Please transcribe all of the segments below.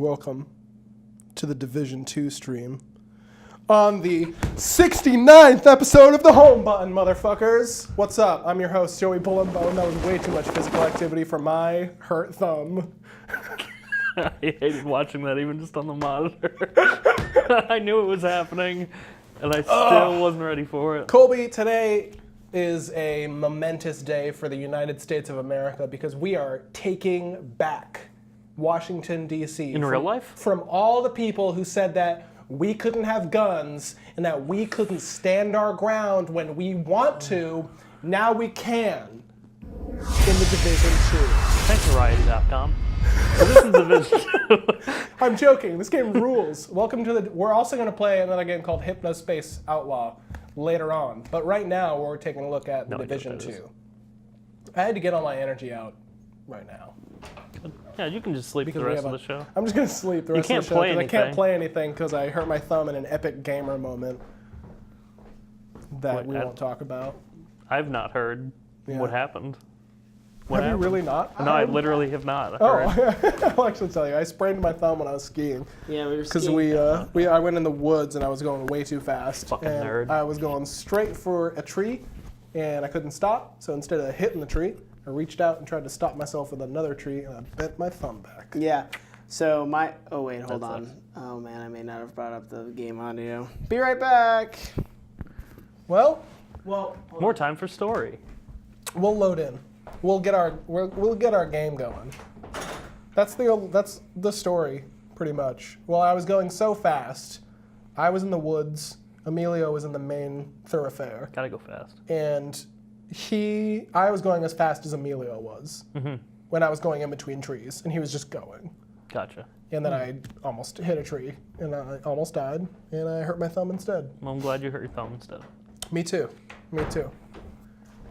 Welcome to the Division 2 stream on the 69th episode of the Home Button, motherfuckers. What's up? I'm your host, Joey Bullenbone. That was way too much physical activity for my hurt thumb. I hated watching that even just on the monitor. I knew it was happening, and I still wasn't ready for it. Colby, today is a momentous day for the United States of America because we are taking back Washington, D.C. In real life? From all the people who said that we couldn't have guns and that we couldn't stand our ground when we want to, now we can in the Division 2. Thanks, Variety.com. So this is Division 2. I'm joking. This game rules. Welcome to the... We're also going to play another game called Hypnospace Outlaw later on. But right now, we're taking a look at the Division 2. I had to get all my energy out right now. Yeah, you can just sleep because the rest of the show. I'm just going to sleep the rest of the show. I can't play anything because I hurt my thumb in an epic gamer moment that we won't talk about. I've not heard what happened. Have you really not? No, I literally have not heard. Oh, I'll actually tell you. I sprained my thumb when I was skiing. Yeah, we were skiing. Because I went in the woods and I was going way too fast. Fucking and nerd. I was going straight for a tree and I couldn't stop. So instead of hitting the tree, I reached out and tried to stop myself with another tree and I bent my thumb back. Yeah. So my... Oh, wait, hold on. Oh, man, I may not have brought up the game audio. Be right back. Well, More time for story. we'll load in. We'll get our game going. That's the story, pretty much. Well, I was going so fast. I was in the woods. Emilio was in the main thoroughfare. Gotta go fast. And I was going as fast as Emilio was when I was going in between trees, and he was just going. Gotcha. And then I almost hit a tree, and I almost died, and I hurt my thumb instead. Well, I'm glad you hurt your thumb instead. Me too.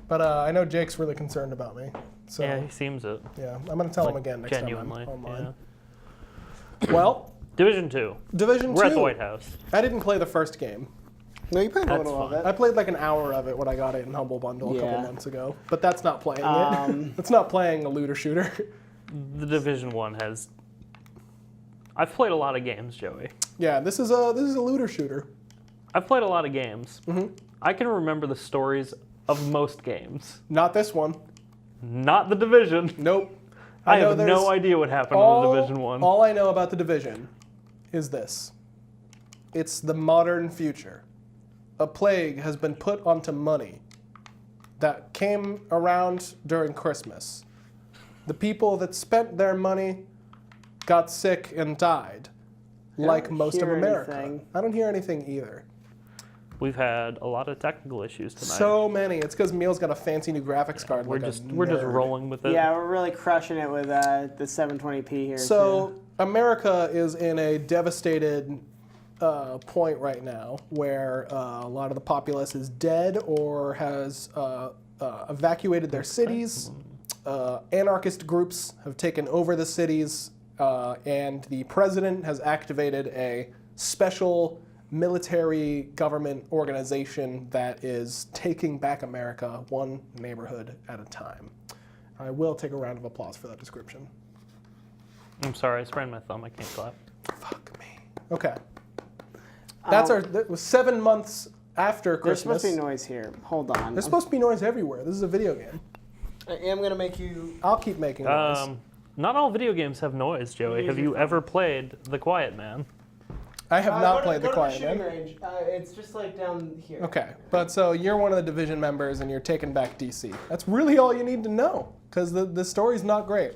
But I know Jake's really concerned about me. So, Yeah, he seems it. yeah, I'm going to tell him again next Genuinely. time I'm online. Yeah. Well, Division 2. Division 2. We're at the White House. I didn't play the first game. No, you played a That's little of fine. it. I played like an hour of it when I got it in Humble Bundle a couple Yeah. months ago. But that's not playing it. It's not playing a looter shooter. The Division 1 has... I've played a lot of games, Joey. Yeah, this is a looter shooter. I've played a lot of games. I can remember the stories of most games. Not this one. Not the Division. Nope. I have no idea what happened in the Division 1. All I know about the Division is this. It's the modern future. A plague has been put onto money that came around during Christmas. The people that spent their money got sick and died, like most of America. Anything. I don't hear anything either. We've had a lot of technical issues tonight. So many. It's because Meal's got a fancy new graphics card. we're like just a we're just nerd. rolling with it. Yeah, we're really crushing it with the 720p here. So America is in a devastated point right now where a lot of the populace is dead or has evacuated their cities. Anarchist groups have taken over the cities, and the president has activated a special military government organization that is taking back America one neighborhood at a time. I will take a round of applause for that description. I'm sorry, I sprained my thumb. I can't clap. Fuck me. Okay. That was 7 months after There's Christmas. supposed to be noise here. Hold on. There's supposed to be noise everywhere. This is a video game. I am going to make you... I'll keep making noise. Not all video games have noise, Joey. Have you ever played The Quiet Man? I have not played The Quiet Man. Range. It's just like down here. Okay, but so you're one of the Division members and you're taking back DC. That's really all you need to know, because the story's not great.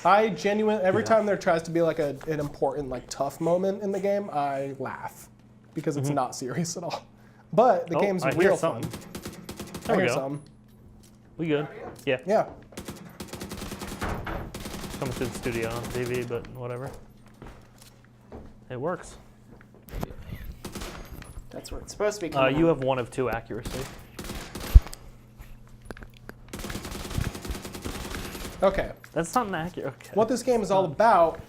Every time there tries to be like an important, like tough moment in the game, I laugh, because it's not serious at all. But the game's I hear real fun. something. There I we hear go. some. We good? Yeah. Yeah. Coming to the studio on TV, but whatever. It works. That's where it's supposed to be. You have 1 of 2 accuracy. Okay. That's not an accurate. Okay. What this game is all about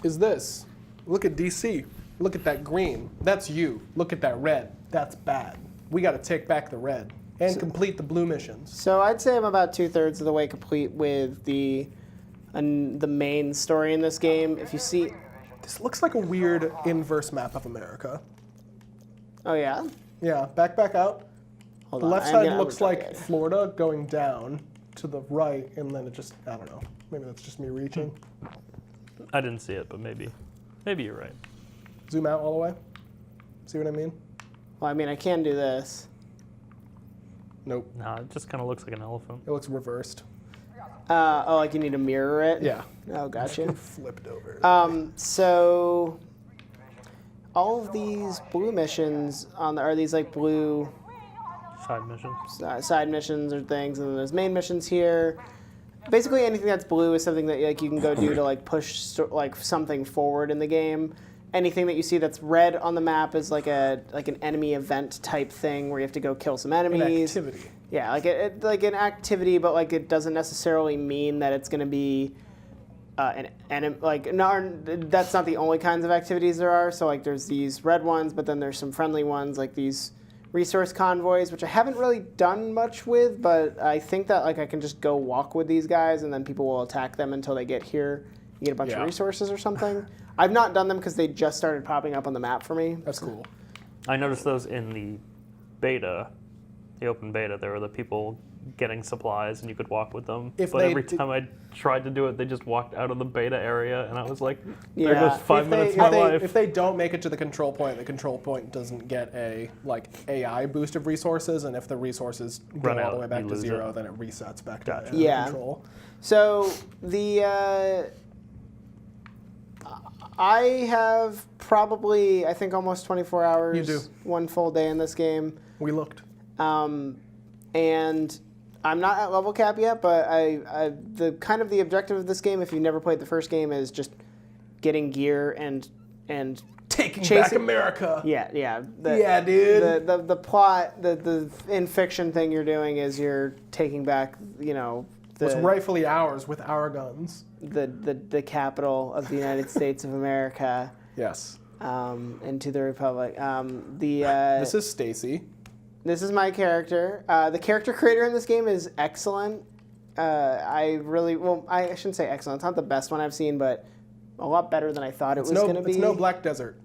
is this. Look at DC. Look at that green. That's you. Look at that red. That's bad. We got to take back the red and complete the blue missions. So I'd say I'm about 2/3 of the way complete with the the main story in this game. If you see, This looks like a weird inverse map of America. oh yeah, Yeah, back out. hold The on. left I'm side gonna- looks I'm like good. Florida going down to the right, and then it just, I don't know. Maybe that's just me reaching. I didn't see it, but maybe you're right. Zoom out all the way. See what I mean? Well, I mean, I can do this. Nope. No, it just kind of looks like an elephant. It looks reversed. Oh, like you need to mirror it. Yeah. Oh, gotcha. Flipped over. So all of these blue missions are these like blue Side mission. side missions or things, and then there's main missions here. Basically, anything that's blue is something that like you can go do to like push like something forward in the game. Anything that you see that's red on the map is like an enemy event type thing where you have to go kill some An enemies. activity. Yeah, like an activity, but like it doesn't necessarily mean that it's going to be that's not the only kinds of activities there are. So like there's these red ones, but then there's some friendly ones like these resource convoys, which I haven't really done much with, but I think that like I can just go walk with these guys and then people will attack them until they get here. You get a bunch of resources or something. I've not done them because they just started popping up on the map for me. That's cool. I noticed those in the beta, the open beta. There were the people getting supplies, and you could walk with them. If but they every did- time I tried to do it, they just walked out of the beta area, and I was like, Yeah. "There goes 5 minutes of my life." If they don't make it to the control point, the control point doesn't get a like AI boost of resources, and if the resources go Run all out, the way back you to lose zero, it. then it resets back Gotcha. to Yeah. control. So I have probably, I think, almost 24 hours. You do. One full day in this game. We looked. And I'm not at level cap yet, but the kind of the objective of this game, if you've never played the first game, is just getting gear and Taking chasing- back America. yeah. Yeah, dude. The plot, the in fiction thing you're doing is you're taking back, What's rightfully ours with our guns. the capital of the United States of America. Yes. Into the Republic. This is Stacy. This is my character. The character creator in this game is excellent. I shouldn't say excellent. It's not the best one I've seen, but a lot better than I thought it was going to be. It's no Black Desert.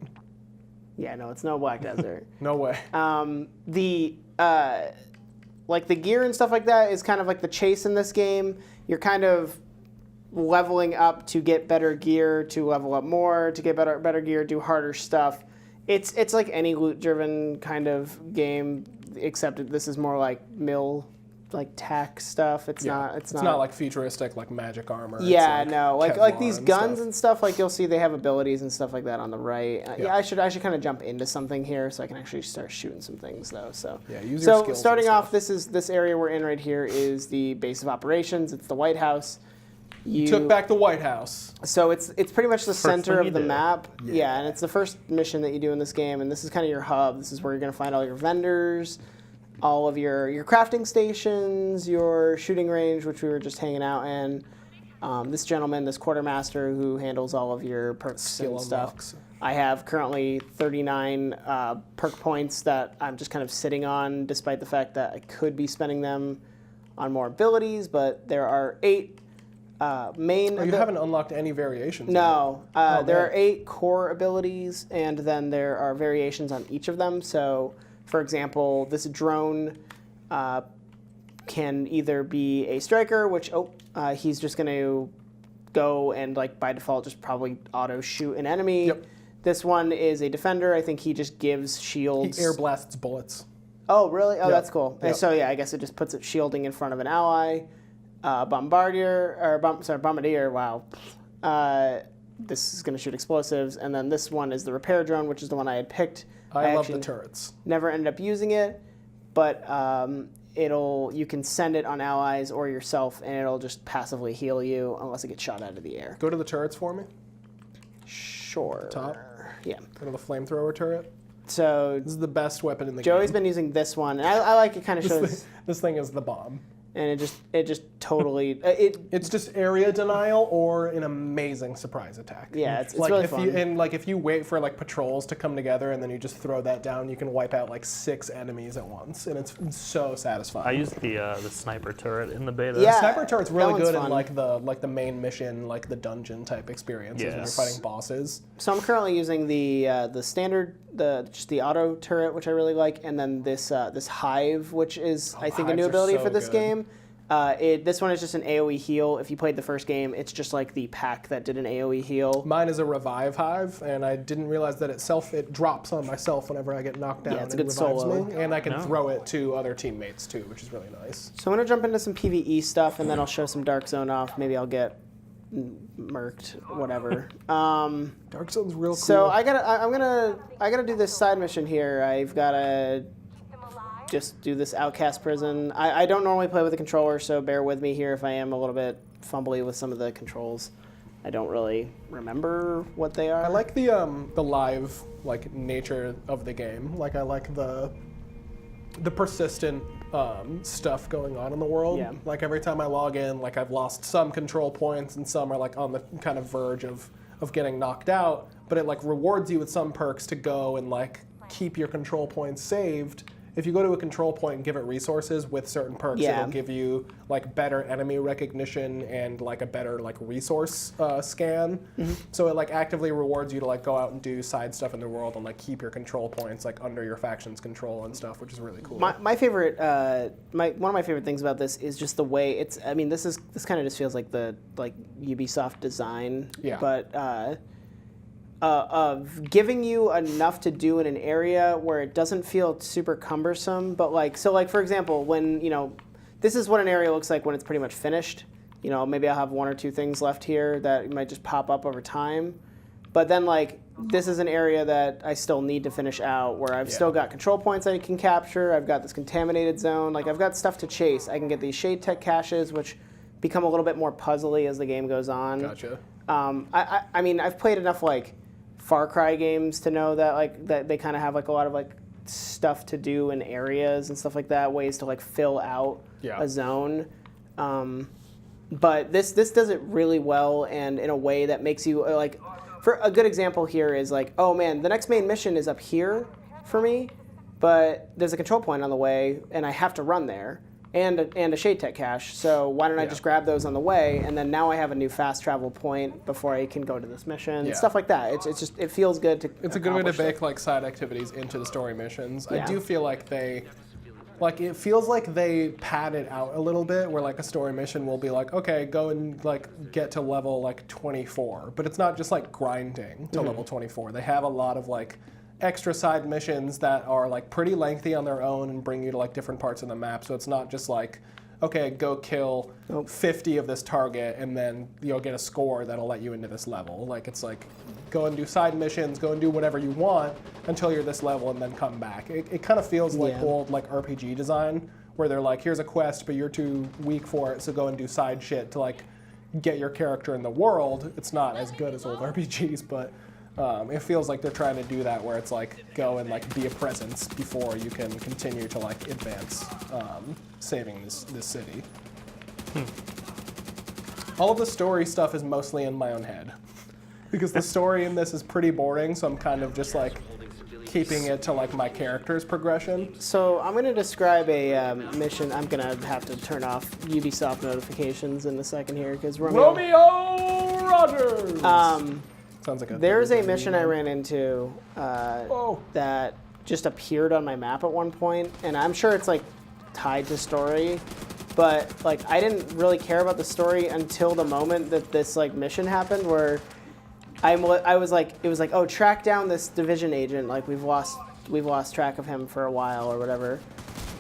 Yeah, no, it's no Black Desert. No way. The gear and stuff like that is kind of like the chase in this game. You're kind of leveling up to get better gear, to level up more, to get better gear, do harder stuff. It's like any loot-driven kind of game, except this is more like tack stuff. It's not like futuristic like magic armor. Yeah, it's no, like Kevlar these and guns stuff. and stuff. Like you'll see, they have abilities and stuff like that on the right. Yeah, I should kind of jump into something here so I can actually start shooting some things though. So yeah, use your skills and starting off, stuff. this area we're in right here is the base of operations. It's the White House. You took back the White House. So it's pretty much the center thing of you the did. map. Yeah. Yeah, and it's the first mission that you do in this game, and this is kind of your hub. This is where you're going to find all your vendors, all of your crafting stations, your shooting range, which we were just hanging out in. This gentleman, this quartermaster, who handles all of your perks Skill and stuff. unlocks. I have currently 39 perk points that I'm just kind of sitting on, despite the fact that I could be spending them on more abilities, but there are 8 main... Oh, you haven't unlocked any variations. No, yet. there man. are 8 core abilities, and then there are variations on each of them. So, for example, this drone can either be a striker, which he's just going to go and by default just probably auto shoot an enemy. Yep. This one is a defender. I think he just gives He shields. air blasts bullets. Oh, really? Oh, Yep. that's cool. And Yep. so I guess it just puts it shielding in front of an ally. Bombardier. Wow. This is going to shoot explosives, and then this one is the repair drone, which is the one I had picked. I love actually the turrets. Never ended up using it, but you can send it on allies or yourself, and it'll just passively heal you unless it gets shot out of the air. Go to the turrets for me. Sure. Top? Yeah. Go to the flamethrower turret. So This is the best weapon in the Joey's game. been using this one, and I like it. Kind of shows. This thing is the bomb. and it just totally It's just area denial or an amazing surprise attack. Yeah, it's like really if fun. if you wait for like patrols to come together and then you just throw that down, you can wipe out like 6 enemies at once, and it's so satisfying. I used the sniper turret in the beta. Yeah. Sniper turret's that really one's good fun. in like the main mission, like the dungeon type experiences when you're Yes. fighting bosses. So I'm currently using the standard, just the auto turret, which I really like, and then this hive, which is I think a new hives are ability so for this good. game. This one is just an AoE heal. If you played the first game, it's just like the pack that did an AoE heal. Mine is a revive hive, and I didn't realize that it drops on myself whenever I get knocked down. Yeah, it's a and good revives solo. me, and I can No. throw it to other teammates too, which is really nice. So I'm gonna jump into some PvE stuff, and then I'll show some Dark Zone off. Maybe I'll get murked, whatever. Dark Zone's real cool. So I gotta do this side mission here. I've gotta just do this outcast prison. I don't normally play with a controller, so bear with me here if I am a little bit fumbly with some of the controls. I don't really remember what they are. I like the live like nature of the game. Like I like the persistent stuff going on in the world. Yeah. Like every time I log in, like I've lost some control points and some are like on the kind of verge of getting knocked out, but it like rewards you with some perks to go and like keep your control points saved. If you go to a control point and give it resources with certain perks, Yeah. it'll give you like better enemy recognition and like a better like resource scan. Mm-hmm. So it like actively rewards you to like go out and do side stuff in the world and like keep your control points like under your faction's control and stuff, which is really cool. My favorite, one of my favorite things about this is just the way it's. I mean, this kind of just feels like the Ubisoft design. Yeah. But of giving you enough to do in an area where it doesn't feel super cumbersome, but like for example, when this is what an area looks like when it's pretty much finished. Maybe I'll have 1 or 2 things left here that might just pop up over time, but then like this is an area that I still need to finish out where I've still got control points I can capture. I've got this contaminated zone. Like I've got stuff to chase. I can get these shade tech caches, which become a little bit more puzzly as the game goes on. Gotcha. I mean, I've played enough like Far Cry games to know that that they kind of have like a lot of like stuff to do in areas and stuff like that, ways to like fill out a zone. But this does it really well, and in a way that makes you like. For a good example here is like, oh man, the next main mission is up here for me, but there's a control point on the way, and I have to run there. And a shade tech cache, so why don't I just grab those on the way, and then now I have a new fast travel point before I can go to this mission, stuff like that. It's just it feels good to. It's a good way to accomplish bake it. like side activities into the story missions. Yeah. I do feel like it feels like they pad it out a little bit, where like a story mission will be like, okay, go and like get to level like 24, but it's not just like grinding to level 24. They have a lot of like extra side missions that are like pretty lengthy on their own and bring you to like different parts of the map. So it's not just like, okay, go kill 50 of this target and then you'll get a score that'll let you into this level. Like it's like, go and do side missions, go and do whatever you want until you're this level and then come back. It kind of feels like old like RPG design where they're like, here's a quest, but you're too weak for it, so go and do side shit to like get your character in the world. It's not as good as old RPGs, but it feels like they're trying to do that where it's like go and like be a presence before you can continue to like advance saving this city. All of the story stuff is mostly in my own head because the story in this is pretty boring, so I'm kind of just like keeping it to like my character's progression. So I'm going to describe a mission. I'm going to have to turn off Ubisoft notifications in a second here because Romeo Rogers! Sounds like there's a mission I ran into that just appeared on my map at one point, and I'm sure it's like tied to story, but like I didn't really care about the story until the moment that this like mission happened, where I was like, it was like, oh, track down this division agent. Like we've lost track of him for a while or whatever.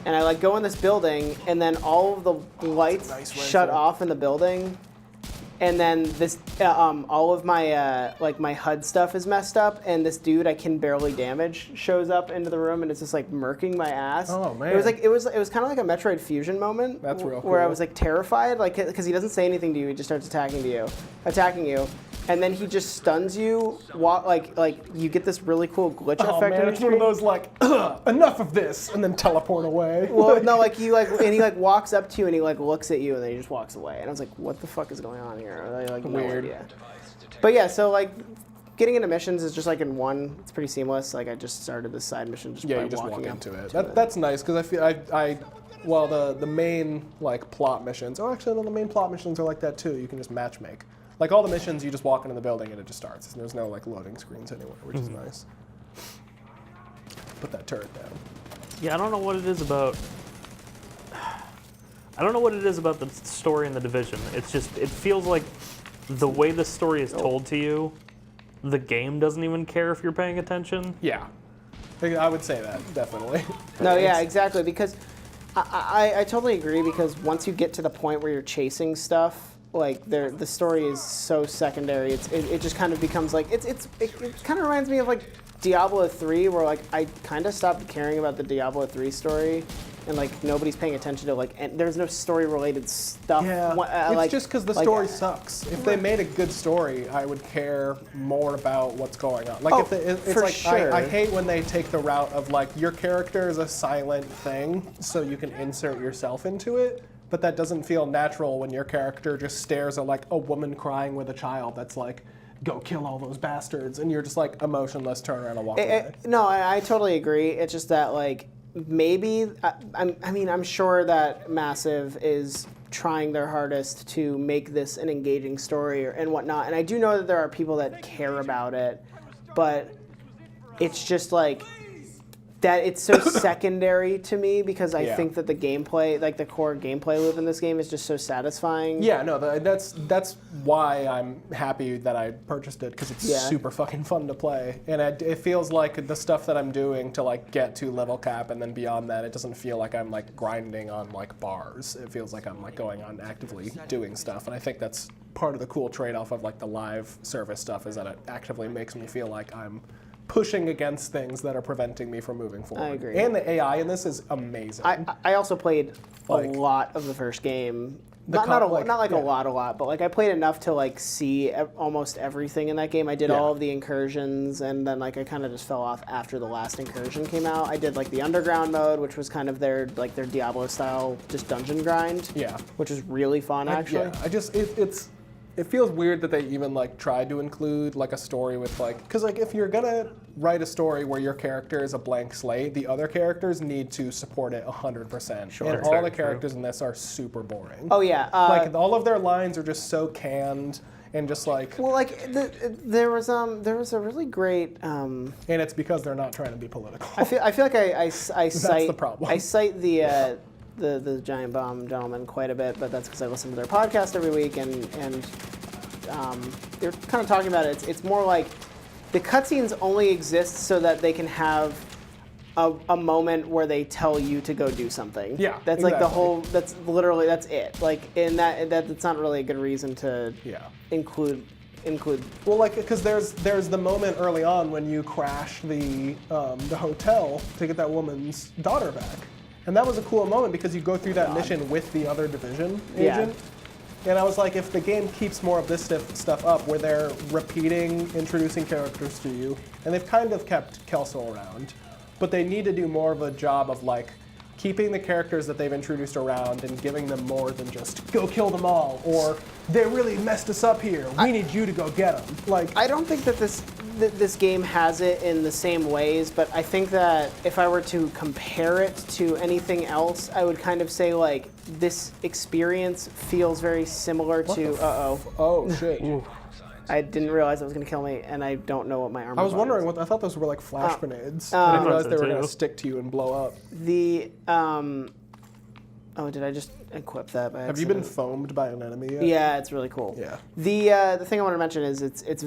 And I like go in this building, and then all of the lights shut off in the building. and then this all of my like my HUD stuff is messed up, and this dude I can barely damage shows up into the room, and it's just like murking my ass. Oh, man. It was kind of like a Metroid Fusion moment. That's real where I cool. was like terrified, like because he doesn't say anything to you, he just starts attacking you, and then he just stuns you. Like you get this really cool glitch Oh effect. man, on it's your one of screen. those like, enough of this, and then teleport away. Well, no, like he walks up to you and he like looks at you and then he just walks away. And I was like, what the fuck is going on here? I like no Weird. idea. But yeah, so like getting into missions is just like in one. It's pretty seamless. Like I just started this side mission just Yeah, by you just walk walking into up it. to That's nice because I feel well the main like plot missions. Oh, actually, no, the main plot missions are like that too. You can just matchmake. Like all the missions, you just walk into the building and it just starts. There's no like loading screens anywhere, which is nice. Put that turret down. Yeah, I don't know what it is about. I don't know what it is about the story in The Division. It's just, it feels like the way the story is told to you, the game doesn't even care if you're paying attention. Yeah, I would say that definitely. No, yeah, exactly. Because I totally agree. Because once you get to the point where you're chasing stuff, like the story is so secondary. It just kind of becomes like it kind of reminds me of like Diablo 3, where like I kind of stopped caring about the Diablo 3 story, and like nobody's paying attention to like, and there's no story related stuff. Yeah, it's like, just because the story sucks. If they made a good story, I would care more about what's going on. Like, Oh, it's for like sure. I hate when they take the route of like your character is a silent thing, so you can insert yourself into it. But that doesn't feel natural when your character just stares at like a woman crying with a child that's like, go kill all those bastards, and you're just like emotionless, turn around and walk away. No, I totally agree. It's just that like maybe I'm sure that Massive is trying their hardest to make this an engaging story and whatnot, and I do know that there are people that care about it, but it's just like that it's so secondary to me because I think that the gameplay, like the core gameplay loop in this game, is just so satisfying. Yeah, no, that's why I'm happy that I purchased it, because it's super fucking fun to play, and it feels like the stuff that I'm doing to like get to level cap and then beyond that, it doesn't feel like I'm like grinding on like bars. It feels like I'm like going on actively doing stuff, and I think that's part of the cool trade-off of like the live service stuff, is that it actively makes me feel like I'm pushing against things that are preventing me from moving forward. I agree. And the AI in this is amazing. I also played Like, a lot of the first game. The Not a yeah. lot, but like I played enough to like see almost everything in that game. I did all of the incursions, and then like I kind of just fell off after the last incursion came out. I did like the underground mode, which was kind of their Diablo style just dungeon grind. Yeah. Which was really fun actually. Yeah, I just it feels weird that they even like tried to include like a story with like, because like if you're gonna write a story where your character is a blank slate, the other characters need to support it 100%. Sure, and that's all very the true. characters in this are super boring. Oh yeah. Like all of their lines are just so canned and just like. Well, like there was a really great. And it's because they're not trying to be political. I feel like I cite the problem. I cite the Giant Bomb gentleman quite a bit, but that's because I listen to their podcast every week, and they're kind of talking about it. It's more like the cutscenes only exist so that they can have a moment where they tell you to go do something. Yeah, that's like the exactly. whole. That's literally that's it. Like in that's not really a good reason to include. Well, like, because there's the moment early on when you crash the hotel to get that woman's daughter back. And that was a cool moment because you go through that mission with the other division agent. And I was like, if the game keeps more of this stuff up, where they're repeating, introducing characters to you, and they've kind of kept Kelso around, but they need to do more of a job of like keeping the characters that they've introduced around and giving them more than just go kill them all, or they really messed us up here. We need you to go get them. Like, I don't think that this game has it in the same ways, but I think that if I were to compare it to anything else, I would kind of say like this experience feels very similar to. oh shit. I didn't realize it was going to kill me, and I don't know what my armor. I was button wondering is. I thought those were like flash grenades. I didn't realize they were too. going to stick to you and blow up. The did I just equip that by Have you been accident? foamed by an enemy yet? Yeah, it's really cool. Yeah. The thing I want to mention is it's a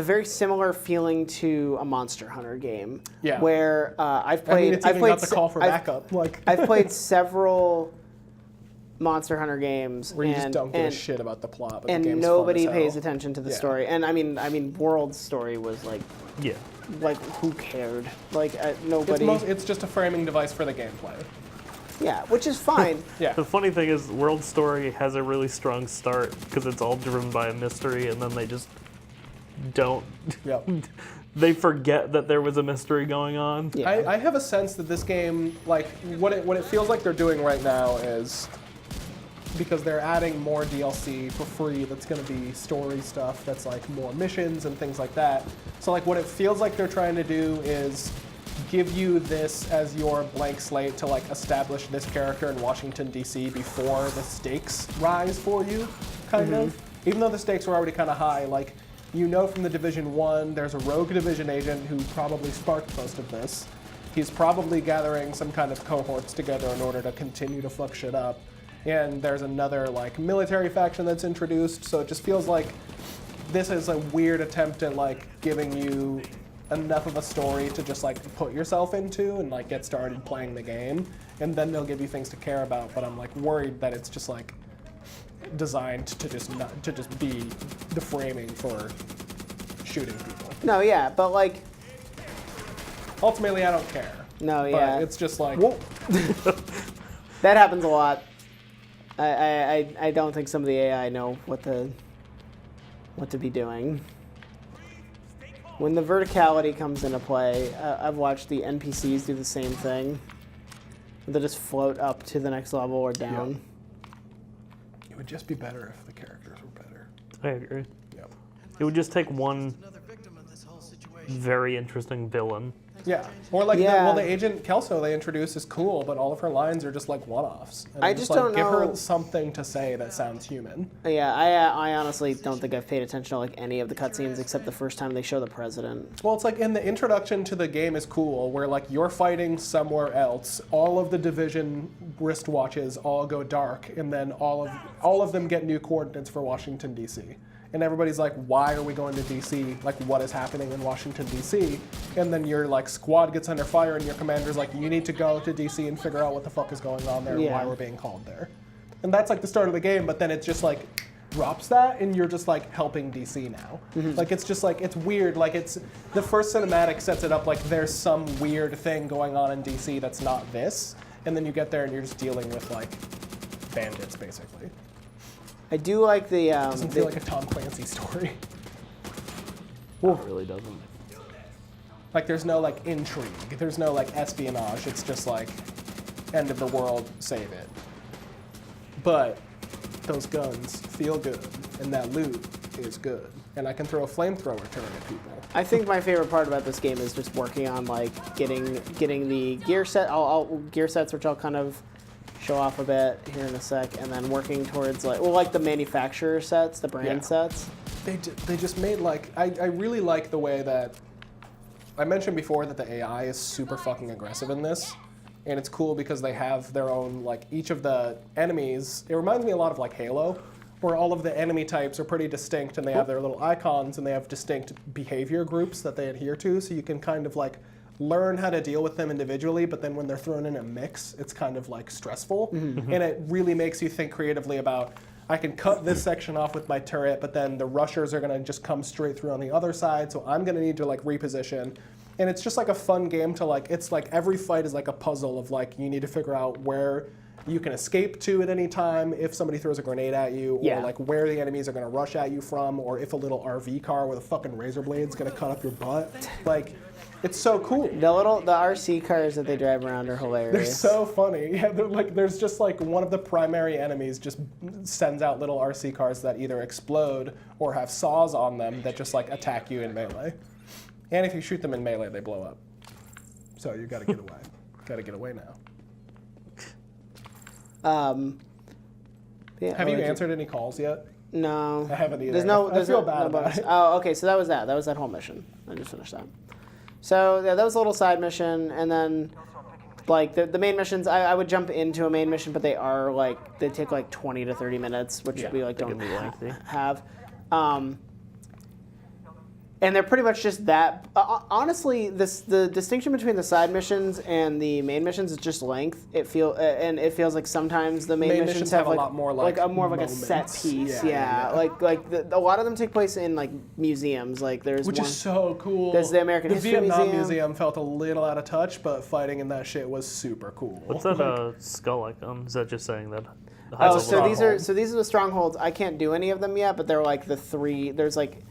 very similar feeling to a Monster Hunter game. Yeah. Where I've I mean, played. it's even got the call for I've- backup. Like, I've played several Monster Hunter games, Where you and just don't give a shit about the plot, but the and game's nobody fun as hell. pays attention to the Yeah. story. And I mean, World's story was like Yeah. who cared? Like nobody. It's just a framing device for the gameplay. Yeah, which is fine. Yeah. The funny thing is, World Story has a really strong start because it's all driven by a mystery, and then they just don't. Yep. They forget that there was a mystery going on. Yeah. I have a sense that this game, like, what it feels like they're doing right now is, because they're adding more DLC for free that's going to be story stuff that's like more missions and things like that. So like what it feels like they're trying to do is give you this as your blank slate to like establish this character in Washington, D.C. before the stakes rise for you, kind of. Even though the stakes were already kind of high, like, you know from the Division 1, there's a rogue Division agent who probably sparked most of this. He's probably gathering some kind of cohorts together in order to continue to fuck shit up. And there's another, like, military faction that's introduced, so it just feels like this is a weird attempt at, like, giving you enough of a story to just, like, put yourself into and, like, get started playing the game. And then they'll give you things to care about, but I'm, like, worried that it's just, like, designed to just be the framing for shooting people. No, yeah, but like, Ultimately, I don't care. no, But yeah, it's just like, that happens a lot. I don't think some of the AI know what to be doing. When the verticality comes into play, I've watched the NPCs do the same thing. They just float up to the next level or down. Yep. It would just be better if the characters were better. I agree. Yep. It would just take one very interesting villain. Yeah. Or like, Yeah. the agent Kelso they introduced is cool, but all of her lines are just like one-offs. And I I'm just like, don't give know- her something to say that sounds human. Yeah, I honestly don't think I've paid attention to like any of the cutscenes except the first time they show the president. Well, it's like in the introduction to the game is cool, where like you're fighting somewhere else. All of the Division wristwatches all go dark, and then all of them get new coordinates for Washington D.C. And everybody's like, why are we going to D.C.? Like, what is happening in Washington, D.C.? And then your like squad gets under fire, and your commander's like, you need to go to D.C. and figure out what the fuck is going on there and Yeah. why we're being called there. And that's like the start of the game, but then it's just like drops that, and you're just like helping DC now. Like it's just like it's weird. Like it's the first cinematic sets it up like there's some weird thing going on in DC that's not this, and then you get there and you're just dealing with like bandits basically. I do like the Doesn't feel like a Tom Clancy story. It really doesn't. Like there's no like intrigue, there's no like espionage. It's just like end of the world, save it. But those guns feel good, and that loot is good, and I can throw a flamethrower turret at people. I think my favorite part about this game is just working on like getting the gear set, gear sets, which I'll kind of show off a bit here in a sec, and then working towards like the manufacturer sets, the brand Yeah. sets. They just made like I really like the way that I mentioned before that the AI is super fucking aggressive in this, and it's cool because they have their own like each of the enemies. It reminds me a lot of like Halo, where all of the enemy types are pretty distinct and they have their little icons and they have distinct behavior groups that they adhere to, so you can kind of like learn how to deal with them individually, but then when they're thrown in a mix, it's kind of like stressful, and it really makes you think creatively about, I can cut this section off with my turret, but then the rushers are gonna just come straight through on the other side, so I'm gonna need to like reposition. And it's just like a fun game to like, it's like every fight is like a puzzle of like, you need to figure out where you can escape to at any time if somebody throws a grenade at you, Yeah. or like where the enemies are gonna rush at you from, or if a little RV car with a fucking razor blade's gonna cut up your butt. Like, it's so cool. The RC cars that they drive around are hilarious. They're so funny. Yeah, they're like, there's just like one of the primary enemies just sends out little RC cars that either explode or have saws on them that just like attack you in melee. And if you shoot them in melee, they blow up. So you gotta get away. Gotta get away now. Yeah, Have you answered any calls yet? No. I haven't either. There's I feel no bad about bonus. it. Oh, okay, so that was that. That was that whole mission. I just finished that. So yeah, that was a little side mission, and then like the main missions, I would jump into a main mission, but they take like 20 to 30 minutes, which we like don't can be lengthy. have. And they're pretty much just that. Honestly, the distinction between the side missions and the main missions is just length. It feels like sometimes the main missions have a like lot more more of like a set moments. piece. Yeah. A lot of them take place in like museums. Like there's Which one, is so cool. There's the American History Vietnam Museum. felt a little out of touch, but fighting in that shit was super cool. What's that skull icon? Is that just saying that? Oh, so these are the strongholds. I can't do any of them yet, but they're like the three. There's like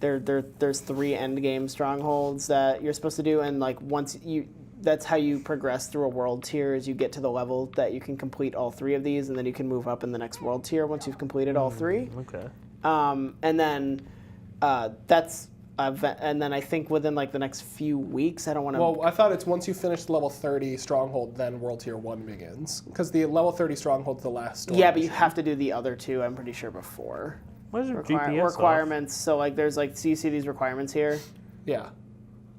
there's 3 end game strongholds that you're supposed to do, and like that's how you progress through a world tier. Is you get to the level that you can complete all 3 of these, and then you can move up in the next world tier once you've completed all 3. Okay. And then and then I think within like the next few weeks, I don't want to. Well, I thought it's once you finish level 30 stronghold, then World Tier 1 begins. Because the level 30 stronghold's the last story Yeah, but you mission. have to do the other 2, I'm pretty sure, before. Why is your GPS off? Requirements. So like there's like, so you see these requirements here? Yeah.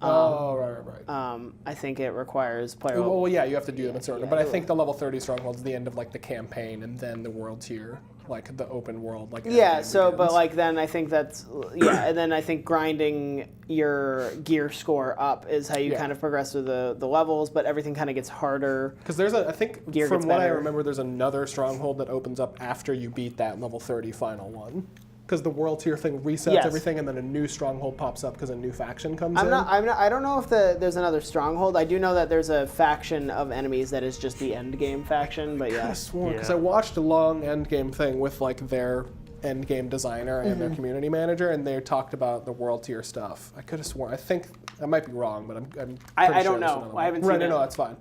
Right. I think it requires player. Well, yeah, you have to do them in certain. But I think the level 30 stronghold's the end of like the campaign, and then the World Tier, like the open world, like Yeah, endgame so begins. but like then I think that's and then I think grinding your gear score up is how you kind of progress through the levels, but everything kind of gets harder. Because I think Gear from gets what I better. remember, there's another stronghold that opens up after you beat that level 30 final one. Because the World Tier thing resets Yes. everything, and then a new stronghold pops up because a new faction comes in. I don't know if there's another stronghold. I do know that there's a faction of enemies that is just the end game faction, but I yeah. swore because Yeah. I watched a long end game thing with like their end game designer and their community manager, and they talked about the World Tier stuff. I could have sworn. I think I might be wrong, but I'm pretty I sure don't there's know. another one. I haven't Right, seen no, it. that's fine.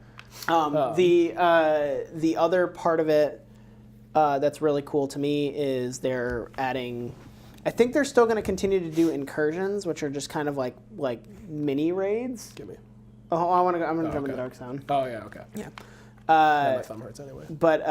The other part of it that's really cool to me is they're adding. I think they're still going to continue to do incursions, which are just kind of like mini raids. Give me. Oh, I want to go. I'm going to jump in okay. the dark zone. Oh yeah, okay. Yeah. My thumb hurts anyway. But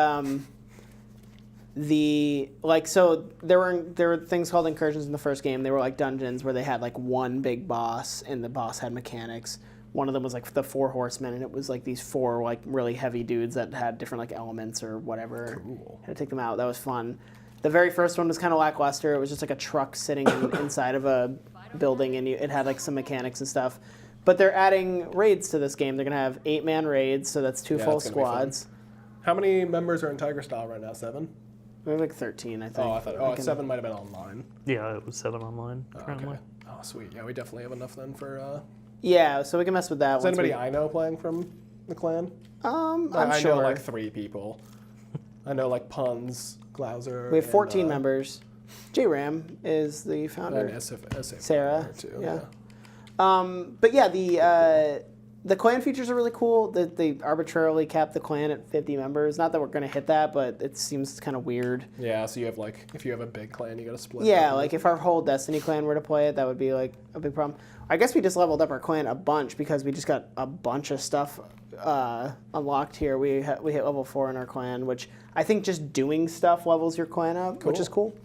so there were things called incursions in the first game. They were like dungeons where they had like one big boss, and the boss had mechanics. One of them was like the 4 horsemen, and it was like these 4 like really heavy dudes that had different like elements or whatever. Cool. Had to take them out. That was fun. The very first one was kind of lackluster. It was just like a truck sitting inside of a building, and it had like some mechanics and stuff. But they're adding raids to this game. They're gonna have 8-man raids, so that's 2 Yeah, full that's gonna be fun. squads. How many members are in Tiger Style right now? 7? Maybe like 13, I think. Oh, I thought. 7 might have been online. Yeah, it was 7 online currently. Okay. Oh, sweet. Yeah, we definitely have enough then for. Yeah, so we can mess with that. Is anybody I know playing from the clan? I'm I sure. know like 3 people. I know like Puns, Glauser. We have 14 and, members. J-Ram is the founder. And SF Sarah, too. yeah. But yeah, the clan features are really cool. They arbitrarily cap the clan at 50 members. Not that we're going to hit that, but it seems kind of weird. Yeah, so you have like, if you have a big clan, you got to split. Yeah, up. like if our whole Destiny clan were to play it, that would be like a big problem. I guess we just leveled up our clan a bunch because we just got a bunch of stuff unlocked here. We hit level 4 in our clan, which I think just doing stuff levels your clan up, which is cool.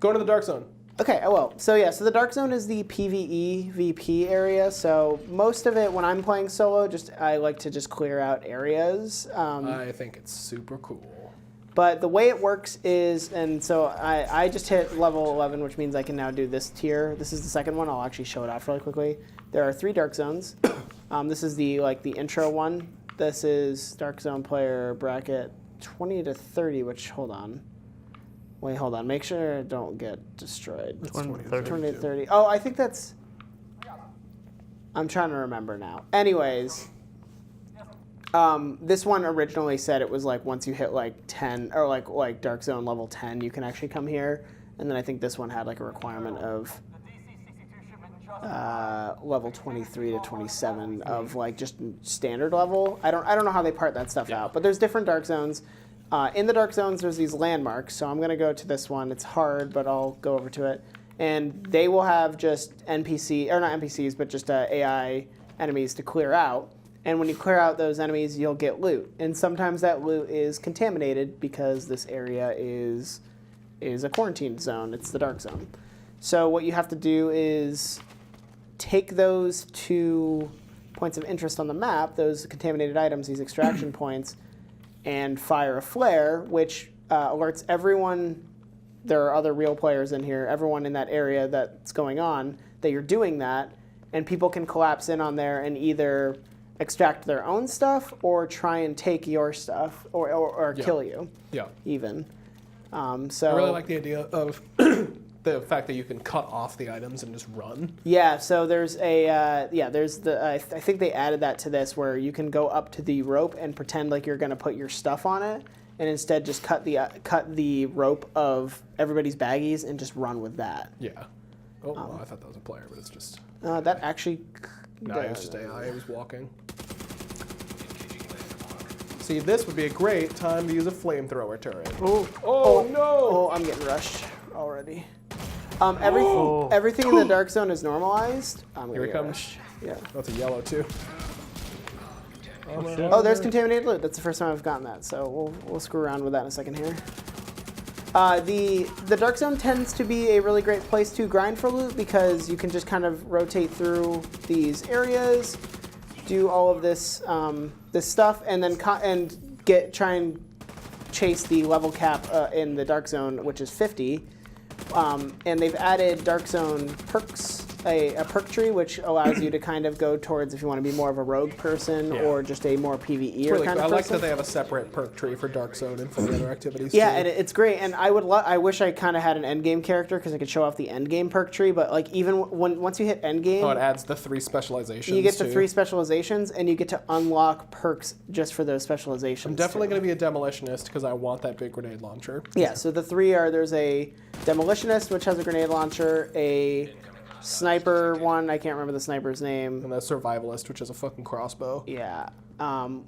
Go to the Dark Zone. Okay, I will. So yeah, so the Dark Zone is the PvE VP area. So most of it, when I'm playing solo, I like to just clear out areas. I think it's super cool. But the way it works is, and so I just hit level 11, which means I can now do this tier. This is the second one. I'll actually show it off really quickly. There are 3 Dark Zones. This is the intro one. This is Dark Zone player bracket 20 to 30, which, hold on. Wait, hold on. Make sure I don't get destroyed. 20 to 20 to 30. Oh, I think that's... I'm trying to remember now. Anyways, this one originally said it was like once you hit like 10, or like Dark Zone level 10, you can actually come here. And then I think this one had like a requirement of level 23 to 27 of like just standard level. I don't know how they part that stuff out, but there's different Dark Zones. In the Dark Zones, there's these landmarks, so I'm going to go to this one. It's hard, but I'll go over to it. And they will have just NPC, or not NPCs, but just AI enemies to clear out. And when you clear out those enemies, you'll get loot. And sometimes that loot is contaminated because this area is a quarantine zone. It's the Dark Zone. So what you have to do is take those 2 points of interest on the map, those contaminated items, these extraction points, and fire a flare, which alerts everyone there are other real players in here, everyone in that area that's going on, that you're doing that, and people can collapse in on there and either extract their own stuff or try and take your stuff or kill you. Yeah. Even. I So really like the idea of the fact that you can cut off the items and just run. yeah, so there's there's the I think they added that to this where you can go up to the rope and pretend like you're going to put your stuff on it, and instead just cut the rope of everybody's baggies and just run with that. Yeah. Oh, well, I thought that was a player, but it's just... That actually. No, it was just AI. It was walking. See, this would be a great time to use a flamethrower turret. Oh no! Oh, I'm getting rushed already. Everything in the dark zone is normalized. Here he comes. Rushed. Yeah. That's a yellow too. Oh, there's contaminated loot. That's the first time I've gotten that, so we'll screw around with that in a second here. The dark zone tends to be a really great place to grind for loot because you can just kind of rotate through these areas, do all of this this stuff, and then try and chase the level cap in the dark zone, which is 50. And they've added dark zone perks, a perk tree, which allows you to kind of go towards if you want to be more of a rogue person or just a more PvE Really kind cool. of I person. like that they have a separate perk tree for Dark Zone and for the other activities. Yeah, too. and it's great. And I wish I kind of had an end game character because I could show off the end game perk tree. But like even once you hit end game, it adds the 3 specializations. you get to too. 3 specializations, and you get to unlock perks just for those specializations. I'm definitely going to be a demolitionist because I want that big grenade launcher. Yeah. So the 3 are there's a demolitionist which has a grenade launcher, a sniper one, I can't remember the sniper's name. And the survivalist, which is a fucking crossbow. Yeah.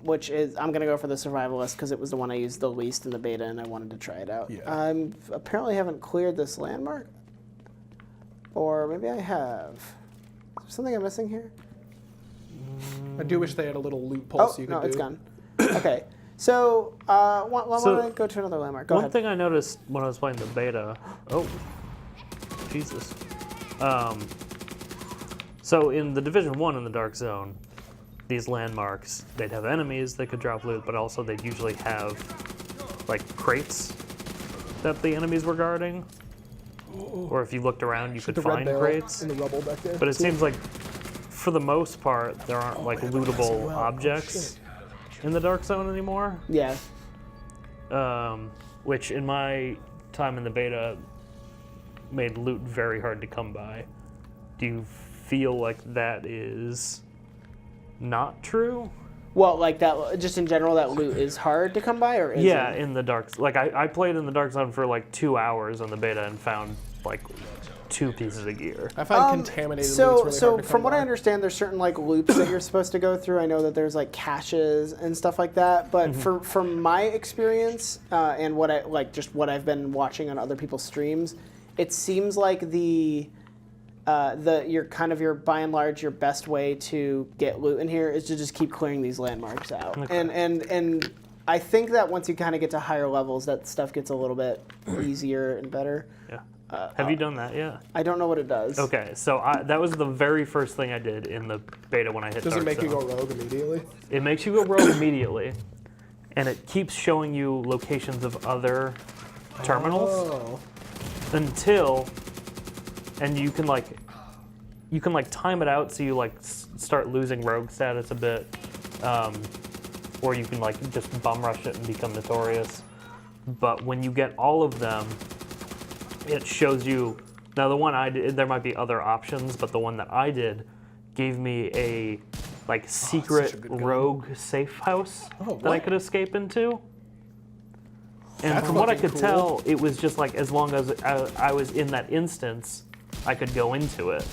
Which is, I'm going to go for the survivalist because it was the one I used the least in the beta and I wanted to try it out. Yeah. I apparently haven't cleared this landmark. Or maybe I have. Is there something I'm missing here? I do wish they had a little loot pulse you could no, do. it's gone. Okay. So, why don't I go to another landmark? Go One ahead. thing I noticed when I was playing the beta, Jesus. So in the Division 1 in the Dark Zone, these landmarks, they'd have enemies that could drop loot, but also they'd usually have like crates that the enemies were guarding. Or if you looked around, you could The red find barrel crates. in the rubble back there. But it seems like, for the most part, there aren't like lootable objects in the Dark Zone anymore. Yeah. Which in my time in the beta made loot very hard to come by. Do you feel like that is not true? Well, like that, just in general, that loot is hard to come by, or is Yeah, it? in the dark. Like I played in the Dark Zone for like 2 hours on the beta and found like 2 pieces of gear. I find contaminated loot's So, really hard to from come what by. I understand, there's certain like loops that you're supposed to go through. I know that there's like caches and stuff like that. But from my experience and what I've been watching on other people's streams, it seems like your by and large your best way to get loot in here is to just keep clearing these landmarks out. Okay. And I think that once you kind of get to higher levels, that stuff gets a little bit easier and better. Yeah. Have you done that yet? I don't know what it does. Okay, so that was the very first thing I did in the beta when I hit Does Dark it make Zone. you go rogue immediately? It makes you go rogue immediately, and it keeps showing you locations of other terminals Oh. until, and you can like time it out so you like start losing rogue status a bit, or you can like just bum rush it and become notorious. But when you get all of them, it shows you. Now the one I did, there might be other options, but the one that I did gave me a like secret such a good gun. rogue safe house Oh, that I what? could escape into. And That's from what I fucking could cool. tell, it was just like as long as I was in that instance, I could go into it.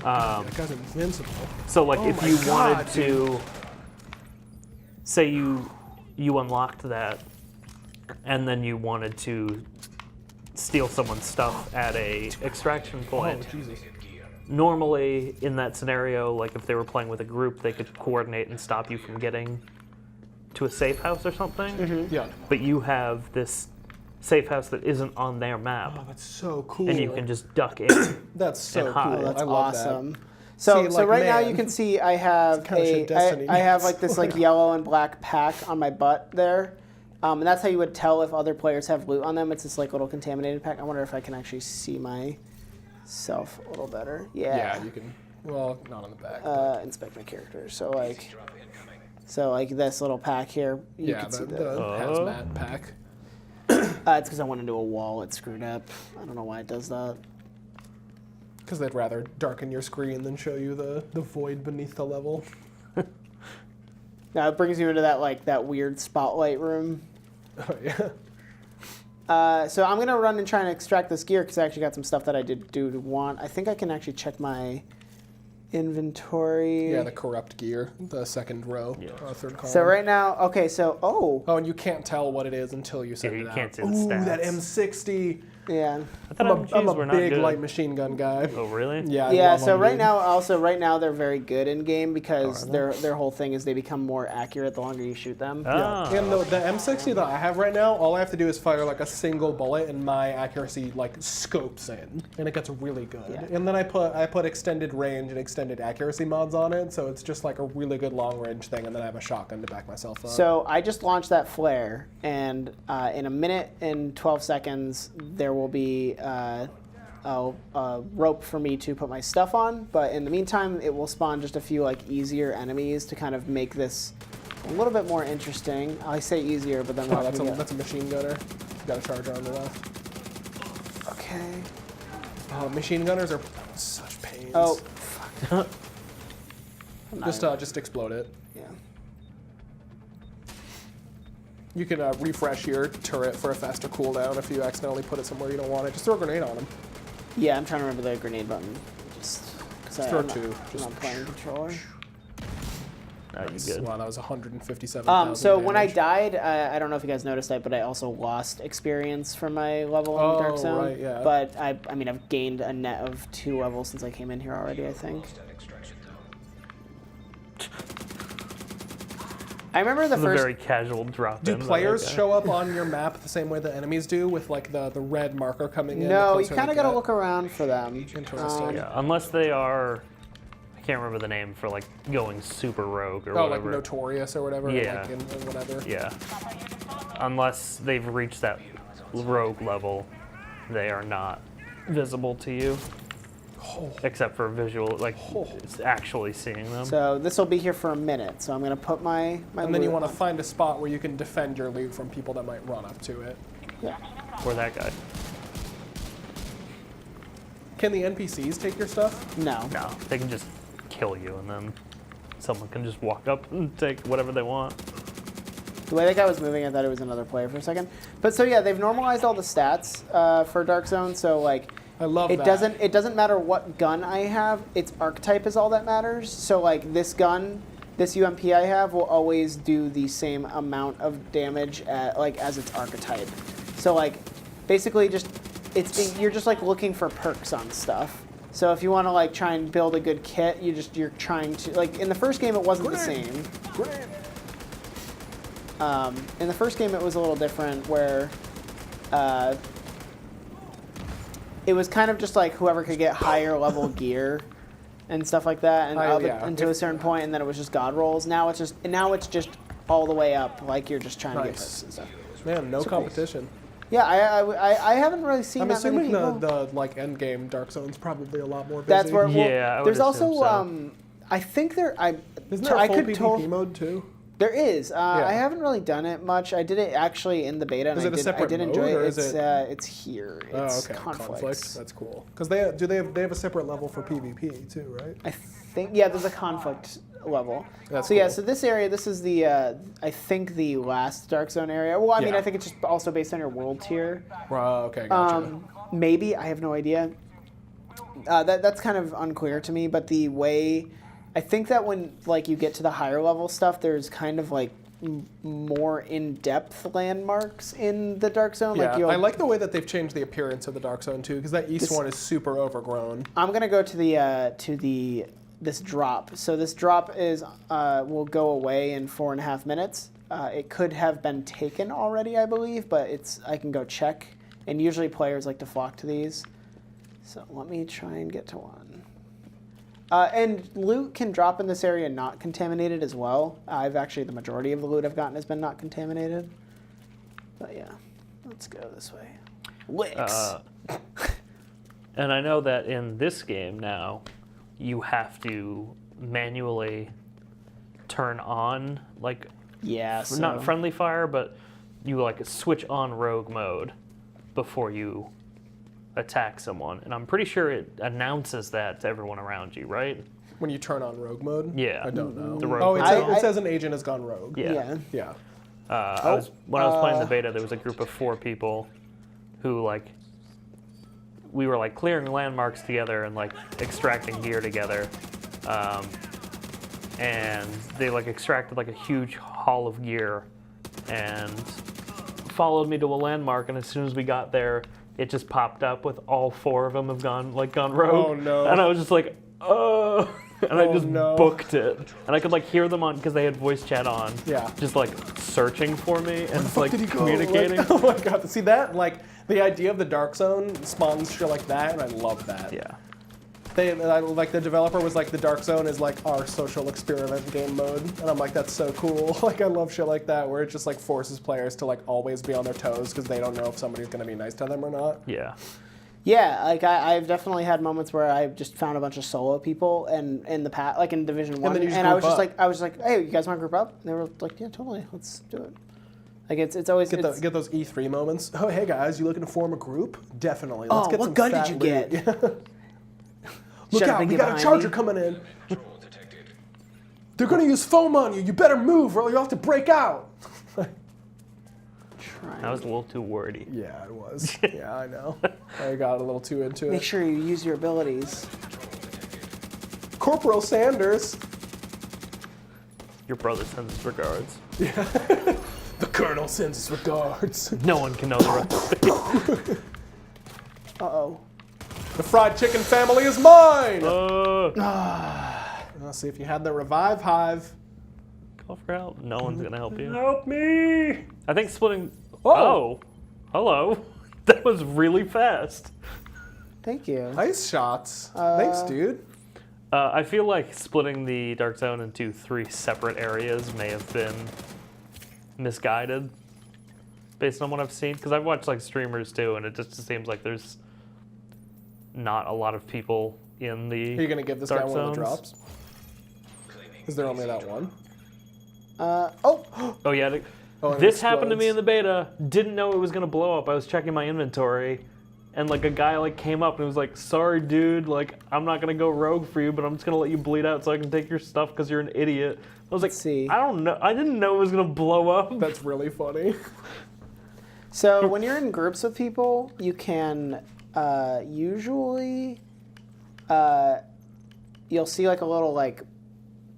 That guy's invincible. So like Oh if my you God, wanted to, say you unlocked that, and then you wanted to steal someone's stuff at a extraction Oh, point. Jesus. Normally in that scenario, like if they were playing with a group, they could coordinate and stop you from getting to a safe house or something. Yeah. But you have this safe house that isn't on their map, Oh, that's so cool. and you can just duck in. That's so and cool. hide. Oh, that's I love awesome. That. So, See, so like, right now man, you can see I have kinda shit Destiny I have needs. like this like yellow and black pack on my butt there, And that's how you would tell if other players have loot on them. It's this like little contaminated pack. I wonder if I can actually see myself a little better. Yeah, you can. Well, not on the back. Inspect my character. So like this little pack here, you can see the the. hazmat pack. It's because I went into a wall. It screwed up. I don't know why it does that. Because they'd rather darken your screen than show you the void beneath the level. Now it brings you into that weird spotlight room. Oh yeah. So I'm gonna run and try and extract this gear because I actually got some stuff that I did want. I think I can actually check my inventory. Yeah, the corrupt gear, the second row, third column. So right now, okay, so Oh, and you can't tell what it is until you send Yeah, it you out. can't see the Ooh, stats. that M60. yeah. I thought I'm MGs a were not big good. light machine gun guy. Oh, really? Yeah. I Yeah, love so them, right dude. now they're very good in game because Oh, are their whole thing is they become more accurate the longer you shoot them. Ah. And the M60 that I have right now, all I have to do is fire like a single bullet, and my accuracy like scopes in, and it gets really good. Yeah. And then I put extended range and extended accuracy mods on it, so it's just like a really good long range thing. And then I have a shotgun to back myself up. So I just launched that flare, and in a minute and 12 seconds, there will be a rope for me to put my stuff on. But in the meantime, it will spawn just a few like easier enemies to kind of make this a little bit more interesting. I say easier, but then Oh, that's a machine gunner. You got a charger on the left. okay. Oh, machine gunners are such pains. Oh, fuck. I'm not Just explode it. yeah. You can refresh your turret for a faster cooldown if you accidentally put it somewhere you don't want it. Just throw a grenade on them. Yeah, I'm trying to remember the grenade button. Just because throw I'm two. I'm Just not playing controller. Oh, you good. Wow, that was 157,000 So when I damage. died, I don't know if you guys noticed that, but I also lost experience from my level in the Dark Zone. right, yeah. But I mean, I've gained a net of 2 levels since I came in here already, I think. I remember the This is a first. very casual drop. Do players show up on your map the same way the enemies do, with like the red marker coming in? the No, you closer kind they of got to get? look around for them. Interesting. Yeah, unless they are. I can't remember the name for like going super rogue or Oh, like whatever. Notorious or whatever. Yeah. Like in whatever. Yeah. Unless they've reached that rogue level, they are not visible to you. Oh. Except for visual, like Oh. it's actually seeing them. So this will be here for a minute. So I'm going to put my And then you loot want to on. find a spot where you can defend your loot from people that might run up to it. Yeah. Or that guy. Can the NPCs take your stuff? No. No, they can just kill you, and then someone can just walk up and take whatever they want. The way that guy was moving, I thought it was another player for a second. But so yeah, they've normalized all the stats for Dark Zone. So like, I love it that. It doesn't matter what gun I have. Its archetype is all that matters. So like this gun, this UMP I have will always do the same amount of damage as its archetype. So like, basically you're just like looking for perks on stuff. So if you want to like try and build a good kit, you're trying to like in the first game it wasn't the same. Grenade. In the first game, it was a little different, where it was kind of just like whoever could get higher level gear and stuff like that, and to a certain point, and then it was just god rolls. Now it's just all the way up, like you're just trying to get Nice. perks and stuff. Man, no So cool. competition. Yeah, I haven't really seen I'm that many assuming people. the like end game Dark Zone's probably a lot more busy. That's where. Well, Yeah, I would there's assume also so. I think there. Isn't there a I full could PvP mode too? There is. I Yeah. haven't really done it much. I did it actually in the beta, and Is it a I separate did mode, enjoy or it. is it- It's here. Oh, It's okay. conflicts. That's cool. Because they have a separate level for PvP too, right? I think there's a conflict level. That's so yeah, cool. so this area, this is the I think the last Dark Zone area. Well, I mean, Yeah. I think it's just also based on your world tier. Okay, gotcha. Maybe I have no idea. That's kind of unclear to me. But the way I think that when like you get to the higher level stuff, there's kind of like more in-depth landmarks in the Dark Zone. Yeah, Like I like the way that they've changed the appearance of the Dark Zone too, because that east This- one is super overgrown. I'm gonna go to this drop. So this drop is will go away in 4.5 minutes. It could have been taken already, I believe, but I can go check. And usually players like to flock to these. So let me try and get to one. And loot can drop in this area not contaminated as well. The majority of the loot I've gotten has been not contaminated. But yeah, let's go this way. Licks. And I know that in this game now, you have to manually turn on, like, yeah, so not friendly fire, but you like switch on rogue mode before you attack someone. And I'm pretty sure it announces that to everyone around you, right? When you turn on rogue mode? Yeah. I don't know. The rogue mode. It says an agent has gone rogue. Yeah. Yeah. When I was playing the beta, there was a group of 4 people who, like, we were like clearing landmarks together and like extracting gear together. And they like extracted like a huge haul of gear and followed me to a landmark. And as soon as we got there, it just popped up with all 4 of them have gone rogue. Oh no. And I was just like, oh. And I just no. booked it. And I could like hear them on, because they had voice chat on. Yeah. Just like searching for me and just like Did he go? communicating. Like, oh my god. See that? Like the idea of the dark zone spawns shit like that, and I love that. Yeah. Like the developer was like, the dark zone is like our social experiment game mode, and I'm like, that's so cool. Like I love shit like that, where it just like forces players to like always be on their toes because they don't know if somebody's gonna be nice to them or not. Yeah. Yeah, like I've definitely had moments where I've just found a bunch of solo people and in the past, like in Division 1, then you just and I group was up. just like, hey, you guys want to group up? And they were like, yeah, totally, let's do it. Like it's always Get those E3 moments. Oh, hey guys, you looking to form a group? Definitely. Let's Oh, get what some gun fat did you loot. get? Yeah. Look Shut up out, and we get got a behind charger me. coming in. They're gonna use foam on you. You better move or you'll have to break out. That was a little too wordy. Yeah, it was. Yeah, I know. I got a little too into Make it. sure you use your abilities. Corporal Sanders. Your brother sends his regards. The Colonel sends his regards. No one can know the rest. Uh-oh. The fried chicken family is mine. Call Let's see if you had the revive hive. for help. No one's gonna help you. Help me. I think splitting. Oh. Oh, hello. That was really fast. Thank you. Nice shots. Thanks, dude. I feel like splitting the Dark Zone into 3 separate areas may have been misguided, based on what I've seen. Because I've watched like streamers too, and it just seems like there's not a lot of people in the. Are you gonna give this Dark guy one of the zones. drops? Is there only that one? Oh, Oh yeah. Oh, and it This happened to me in explodes. the beta. Didn't know it was gonna blow up. I was checking my inventory, and like a guy like came up and was like, "Sorry, dude. Like I'm not gonna go rogue for you, but I'm just gonna let you bleed out so I can take your stuff because you're an idiot." I was like, Let's see. I don't know. I didn't know it was gonna blow up. That's really funny. so when you're in groups with people, you can usually you'll see like a little like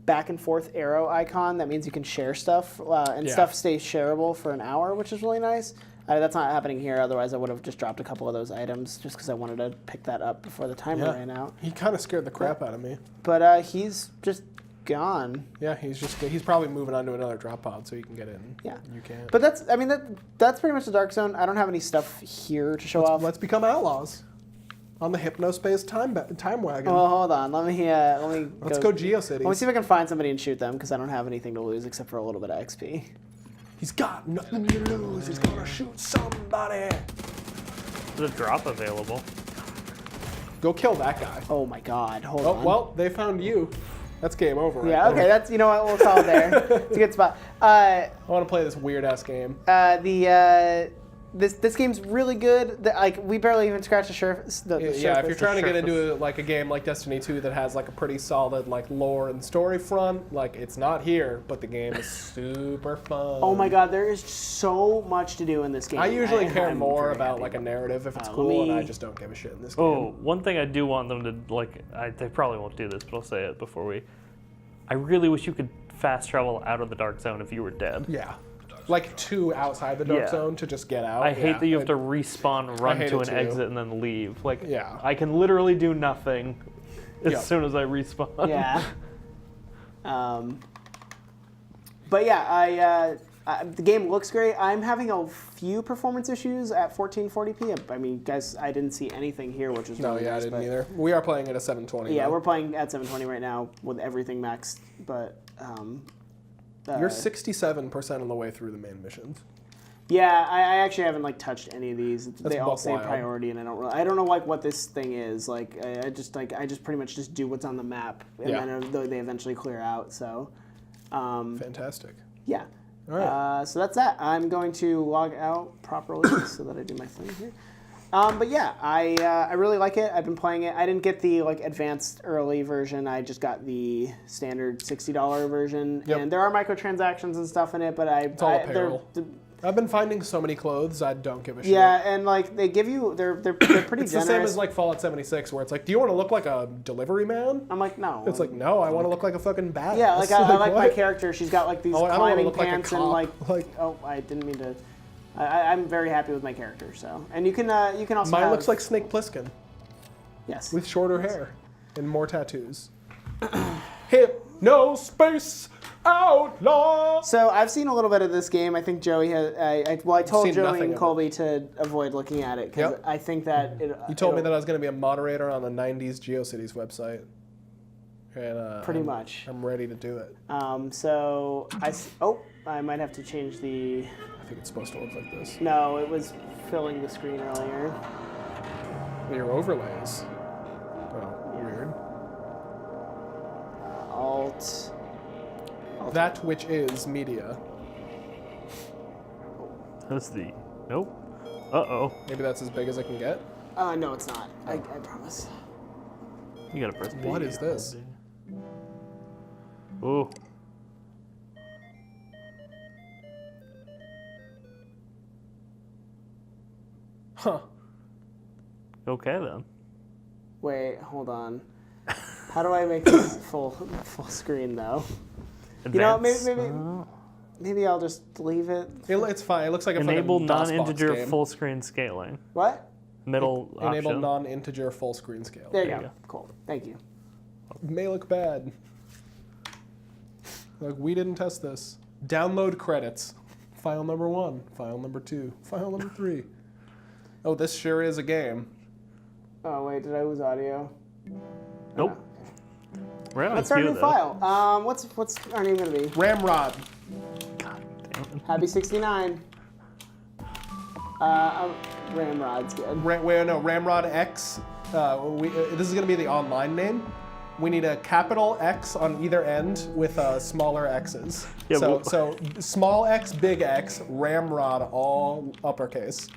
back and forth arrow icon. That means you can share stuff, and Yeah. stuff stays shareable for an hour, which is really nice. That's not happening here. Otherwise, I would have just dropped a couple of those items just because I wanted to pick that up before the timer ran out. He kind of scared the crap out of me. But he's just gone. Yeah, he's probably moving on to another drop pod so you can get in. Yeah. You can't. But that's pretty much the Dark Zone. I don't have any stuff here to show off. Let's become outlaws on the Hypnospace time wagon. Oh, hold on. Let me Let's go GeoCities. Let me see if I can find somebody and shoot them because I don't have anything to lose except for a little bit of XP. He's got nothing to lose. He's gonna shoot somebody. There's a drop available. Go kill that guy. Oh my God! Hold Oh, on. well, they found you. That's game over. Yeah. Right Okay. there. That's we'll call it there. It's a good spot. I want to play this weird ass game. This game's really good. Like we barely even scratched the surface. Yeah, if surface. you're trying to get into like a game like Destiny 2 that has like a pretty solid like lore and story front, like it's not here, but the game is super fun. Oh my God! There is so much to do in this game. I usually care I'm more very about happy. like a narrative if it's Let cool, and I me- just don't give a shit in this game. Oh, one thing I do want them to like. They probably won't do this, but I'll say it before we. I really wish you could fast travel out of the Dark Zone if you were dead. Yeah. Like 2 outside the dark Yeah. zone to just get out. I hate Yeah. that you have to respawn, run hate to it an too. exit, and then leave. Like, Yeah. I can literally do nothing as Yep. soon as I respawn. Yeah. But yeah, the game looks great. I'm having a few performance issues at 1440p. I mean, guys, I didn't see anything here, which is No, really yeah, I nice, didn't but- either. We are playing it at 720. Yeah, though. we're playing at 720 right now with everything maxed, but You're 67% of the way through the main missions. Yeah, I actually haven't like touched any of these. They all buck say wild. priority, and I don't know like what this thing is. Like I just pretty much just do what's on the map, and Yeah. then they eventually clear out. So, Fantastic. yeah. All right. So that's that. I'm going to log out properly so that I do my thing here. But yeah, I really like it. I've been playing it. I didn't get the like advanced early version. I just got the standard $60 version, Yep. and there are microtransactions and stuff in it. But It's all apparel. I've been finding so many clothes, I don't give a shit. yeah, and like they give you, they're pretty It's generous. the same as like Fallout 76, where it's like, do you want to look like a delivery man? I'm like, no. It's like, no, I want to look like a fucking badass. Yeah, like I like my what? character. She's got like these Oh, I don't wanna climbing look like a pants and cop. like. Oh, I didn't mean to. I'm very happy with my character. So, and you can also. Mine have, looks like Snake Plissken yes. with shorter hair and more tattoos. Hypnospace Outlaw. So I've seen a little bit of this game. I think Joey has. I told seen Joey nothing and of Colby to avoid looking at it because Yep. I think that You told me that I was going to be a moderator on the 90s GeoCities website. And pretty much. I'm ready to do it. So I might have to change the. I think it's supposed to look like this. No, it was filling the screen earlier. Your overlays. Oh, weird. Alt. That which is media. That's the nope. Uh-oh. Maybe that's as big as I can get. No, it's not. I promise. You gotta press B. What is this? Ooh. Huh. Okay then. Wait, hold on. How do I make this full screen though? Advance. You know, maybe I'll just leave it. It's fine. It looks like a Enable fucking DOS box non-integer game. full screen scaling. What? Middle Enable option. non-integer full screen scale. There you There go. you go. Cool. Thank you. May look bad. Like, we didn't test this. Download credits. File number 1. File number 2. File number 3. Oh, this sure is a game. Oh wait, did I lose audio? Nope. We're having Let's start a queue, new though. file. What's our name gonna be? Ramrod. God damn it. Happy 69. Ramrod's good. Ramrod X. This is going to be the online name. We need a capital X on either end with smaller X's. Yeah, so small X, big X, Ramrod, all uppercase.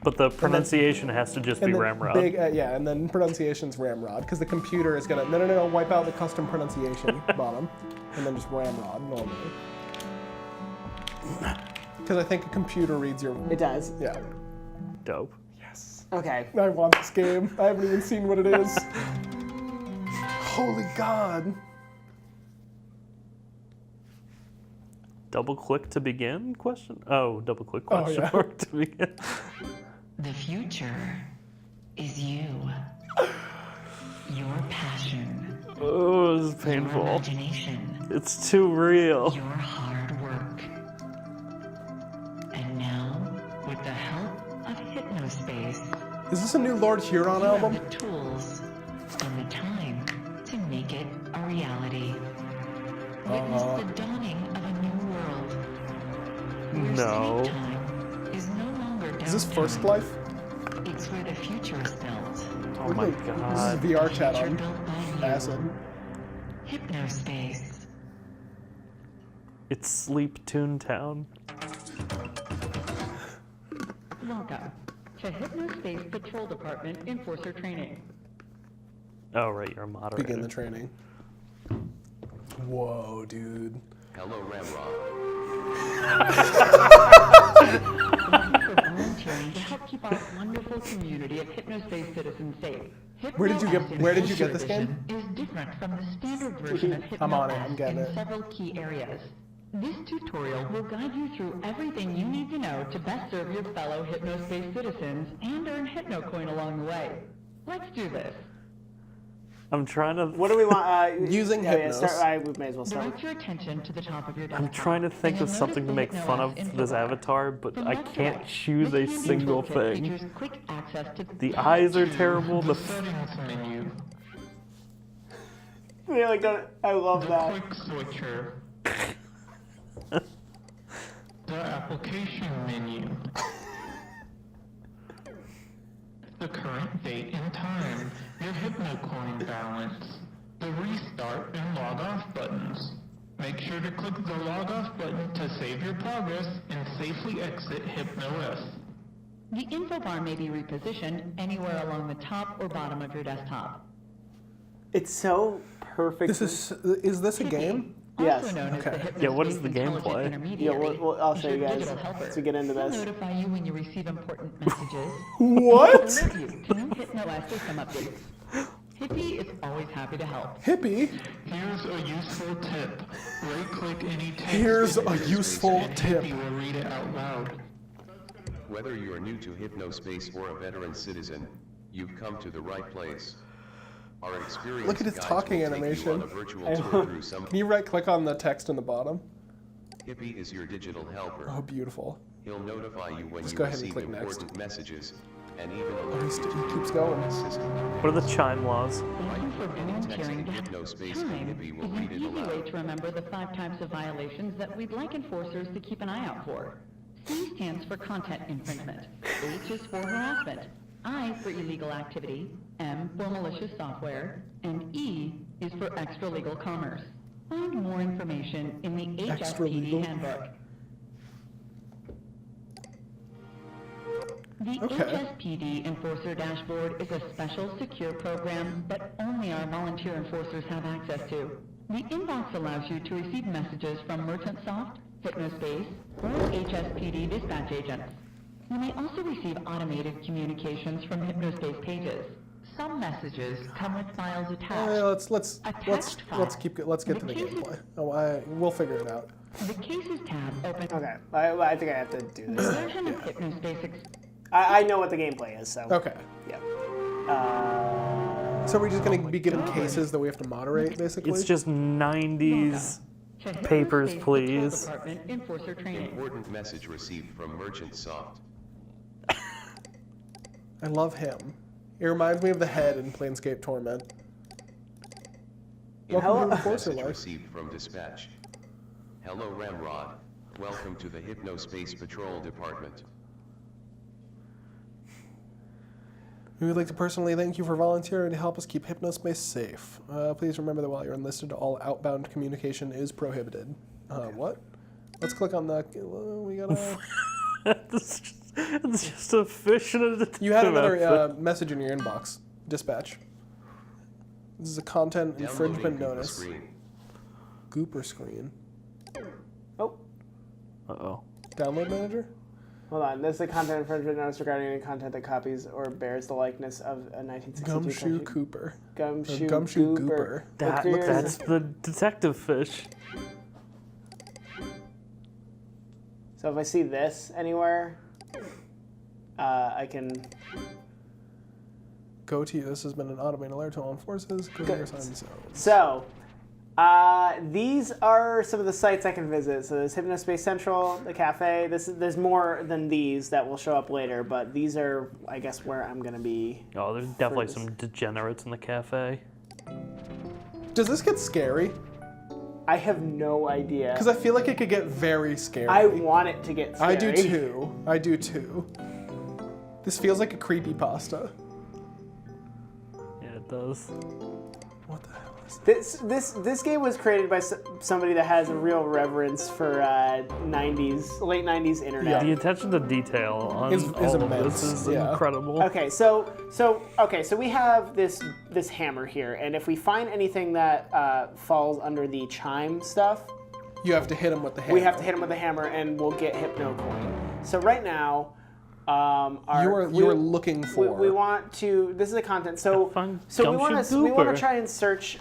But the pronunciation has to just be And then Ramrod. Big, and then pronunciation's Ramrod, because the computer is going to, no, wipe out the custom pronunciation bottom, and then just Ramrod normally. Because I think a computer reads your, It does. yeah. Dope. Yes. Okay. I want this game. I haven't even seen what it is. Holy God. Double click to begin? Question? Oh, double click Oh, question yeah. mark to begin. The future is you. Your passion. Oh, this is Your painful. imagination. It's too real. Your hard work. And now, with the help of Hypnospace, Is this a new Lord Huron you have album? the tools and the time to make it a reality. Witness the dawning of a new world. Where No. sleep time is no longer downtime. Is this First Life? It's where the future is built. Oh my This god. is VR chat Future on built by you. acid. Hypnospace. It's Sleep Toontown. Welcome to Hypnospace Patrol Department Enforcer Training. Oh, right, you're a moderator. Begin the training. Whoa, dude. Hello, Ramrod. Thank you for volunteering to help keep our wonderful community of Hypnospace citizens safe. Where did you get this game? Is different from the standard version of I'm on it, I'm Hypnospace getting in it. several key areas. This tutorial will guide you through everything you need to know to best serve your fellow Hypnospace citizens and earn HypnoCoin along the way. Let's do this. I'm trying to. What do we want? Using Hypnos. We may as well start. Direct your attention to the top of your desktop. I'm trying to think and of you'll something to notice make the fun Hypnos of info this bar. avatar, but From I left to can't right, choose a this handy single toolkit thing. features quick access to The eyes are terrible. The Settings menu. I love that. Quick switcher. The application menu. The current date and time, your HypnoCoin balance, the restart and log off buttons. Make sure to click the log off button to save your progress and safely exit HypnoS. The info bar may be repositioned anywhere along the top or bottom of your desktop. It's so perfect. Is this a game? Yes. Also known as the Okay. Hypnospace Yeah, what is the Intelligent gameplay? Intermediary, Yeah, I'll is show you your guys digital helper. as we get into He'll this. notify you when you receive important messages. What? Alert you to new HypnoS system updates. Hippie is always happy to help. Hippie? Here's a useful tip. Right-click any text. Here's in a Hypnospace useful and tip. Hippie will read it out loud. Whether you are new to Hypnospace or a veteran citizen, you've come to the right place. Our experienced Look at his guides talking will take animation. you on a virtual tour through some. Can you right-click on the text in the bottom? Hippie is your digital helper. Oh, beautiful. He'll notify you when Just you go ahead and receive click next. important messages, and even Oh, alert he you keeps to going. the system. What are the chime laws? Thank you for Any text volunteering in to help. Hypnospace and Time Hippie will is read an it easy way aloud. to remember the 5 types of violations that we'd like enforcers to keep an eye out for. C stands for content infringement. H is for harassment. I for illegal activity. M for malicious software. And E is for extra-legal commerce. Find more information in the HSPD Extra-legal? handbook. The Okay. HSPD Enforcer Dashboard is a special secure program that only our volunteer enforcers have access to. The inbox allows you to receive messages from MerchantSoft, Hypnospace, or HSPD dispatch agents. You may also receive automated communications from Hypnospace pages. Some messages come with files attached. Let's get to the gameplay. We'll figure it out. The Cases tab opens Okay, I think I have to do the this. version of Hypnospace I know what the gameplay is, so. Okay. Yeah. So we're just gonna be given cases that we have to moderate, basically. It's just 90s. to Papers, Hypnospace please. Patrol Department Enforcer Training. Important message received from MerchantSoft. I love him. It reminds me of the head in Planescape Torment. Welcome to Enforcer Message Life. received from dispatch. Hello Ramrod. Welcome to the Hypnospace Patrol Department. We would like to personally thank you for volunteering to help us keep Hypnospace safe. Please remember that while you're enlisted, all outbound communication is prohibited. What? Let's click on the. We gotta. It's just a fish and a detective You had another outfit. message in your inbox. Dispatch. This is a content infringement Downloading Google notice. Screen. Gooper screen. Oh, Uh-oh. Download manager. hold on. This is a content infringement notice regarding any content that copies or bears the likeness of a 1962 Gumshoe country- Cooper. Gumshoe, Gumshoe Gooper. Gooper. That's the detective fish. So if I see this anywhere, I can. Go to you. This has been an automated alert to all enforcers. Go to your assigned zones. So, these are some of the sites I can visit. So there's Hypnospace Central, the cafe. There's more than these that will show up later, but these are, I guess, where I'm gonna be. Oh, there's definitely this. some degenerates in the cafe. Does this get scary? I have no idea. Because I feel like it could get very scary. I want it to get scary. I do too. I do too. This feels like a creepypasta. Yeah, it does. What the hell is this? This game was created by somebody that has a real reverence for late 90s internet. The attention to detail on Is all of immense, this is yeah. incredible. Okay, so we have this hammer here, and if we find anything that falls under the chime stuff, You have to hit him with the hammer. we have to hit him with a hammer, and we'll get HypnoCoin. So right now, our You are looking for. we want to. This is the content. So Find so we want Gumshoe to Gooper. try and search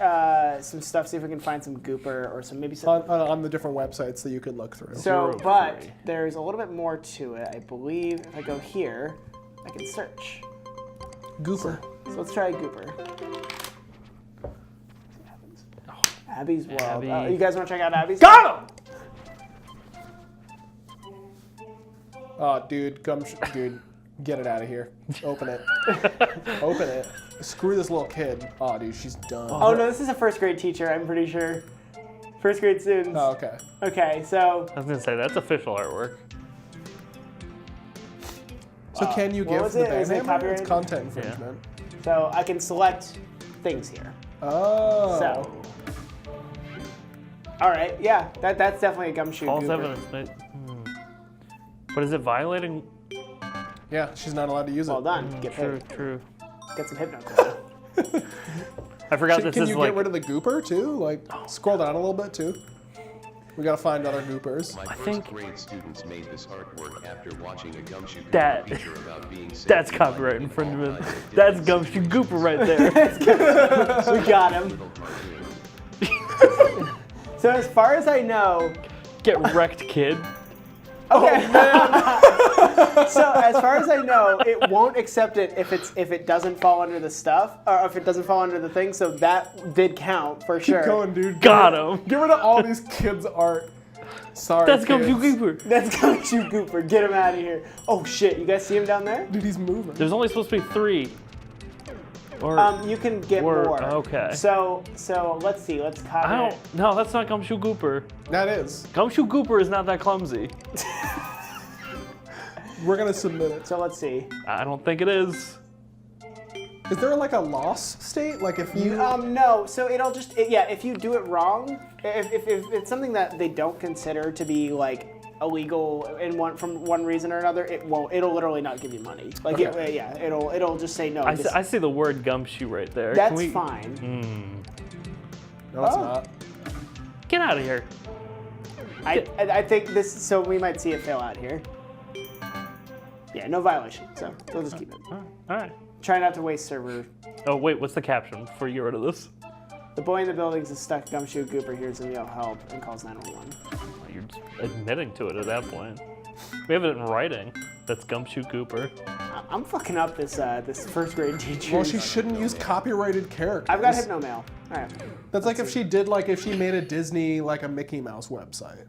some stuff, see if we can find some gooper or some maybe some. on the different websites that you could look through. So, 03. but there's a little bit more to it. I believe if I go here, I can search. Gooper. So let's try Gooper. Abby's World. Abby. You guys want to check out Abby's? Got him! Oh, dude, dude, get it out of here. Open it. Open it. Screw this little kid. Oh, dude, she's done. Oh no, this is a first grade teacher. I'm pretty sure. First grade students. Oh, okay. Okay, so I was gonna say that's official artwork. So can you what give was the it? Is it band name? copyrighted? It's content infringement. so I can select things here. Oh. So. All right, yeah, that's definitely a gumshoe. False goober. evidence. But is it violating? Yeah, she's not allowed to use Well it. done. Get True, paid. true. Get some hypno. I forgot this Can is you like. get rid of the gooper too? Like, scroll down a little bit too. We gotta find other goopers. My first think- grade students made this artwork after watching a Gumshoe Group That- feature about being That's saved by copyright living infringement. all night at That's different Gumshoe cities. Gooper right there. We got him. Little cartoon. So as far as I know, Get wrecked, kid. okay. So as far as I know, it won't accept it if it doesn't fall under the stuff, or if it doesn't fall under the thing. So that did count for sure. Keep going, dude. Got him. Get rid of all these kids' art. Sorry, That's kids. Gumshoe Gooper. That's Gumshoe Gooper. Get him out of here. Oh shit! You guys see him down there? Dude, he's moving. There's only supposed to be 3. Or You can get Word, more. okay. So let's see. Let's copy. I don't. No, that's not Gumshoe Gooper. That is. Gumshoe Gooper is not that clumsy. We're gonna submit it. So let's see. I don't think it is. Is there like a loss state? Like if you No. So it'll just if you do it wrong, if it's something that they don't consider to be like illegal from one reason or another, it'll literally not give you money. Like Okay. it'll just say no. I see the word gumshoe right there. Can That's we- fine. No, it's Oh. not. Get out of here. I think this. So we might see it fail out here. Yeah, no violation. So we'll just keep it. All right. Try not to waste server. Oh wait, what's the caption before you get rid of this? The boy in the buildings is stuck. Gumshoe Gooper hears him yell help and calls 911. You're just admitting to it at that point. We have it in writing. That's Gumshoe Gooper. I'm fucking up this first grade teacher. Well, she shouldn't use copyrighted characters. I've got hypno mail. All right. That's like if she did if she made a Disney a Mickey Mouse website.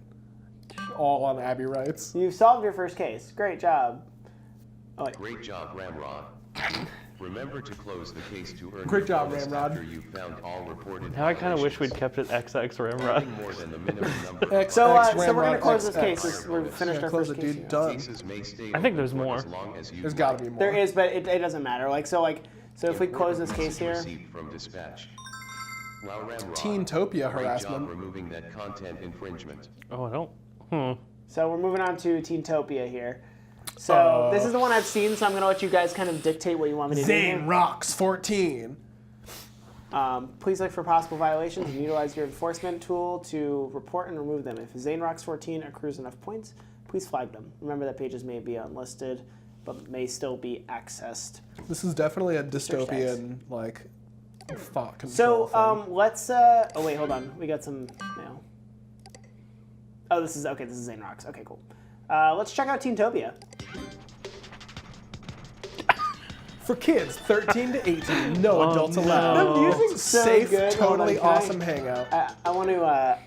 All on Abby rights. You solved your first case. Great job. Oh, wait. Great job, Ramrod. Remember to close the case to earn Great your job, bonus Ramrod. after you've found all reported Now I kind of wish we'd violations. kept it XX Ramrod. Nothing more than the minimum number. X, So X, we're gonna Ramrod, close this X, case. X. We've finished our Close first it, case. dude. here. Done. Cases may stay I think there's open for more. as long as you There's like. got to be more. There is, but it doesn't matter. So if we close this case here, Received from dispatch. Wow, Ramrod. Teentopia Great harassment. job removing that content infringement. Oh, I don't. so we're moving on to Teentopia here. So this is the one I've seen, so I'm gonna let you guys kind of dictate what you want me to do. Zane here. rocks 14. Please look for possible violations and utilize your enforcement tool to report and remove them. If Zane Rocks 14 accrues enough points, please flag them. Remember that pages may be unlisted, but may still be accessed. This is definitely a dystopian thought control. So thing. let's. Oh wait, hold on. We got some mail. Oh, this is okay. This is Zane Rocks. Okay, cool. Let's check out Teentopia. For kids 13 to 18, no adults allowed. The music's so Safe, good. Hold on, totally can I- awesome hangout. I want to.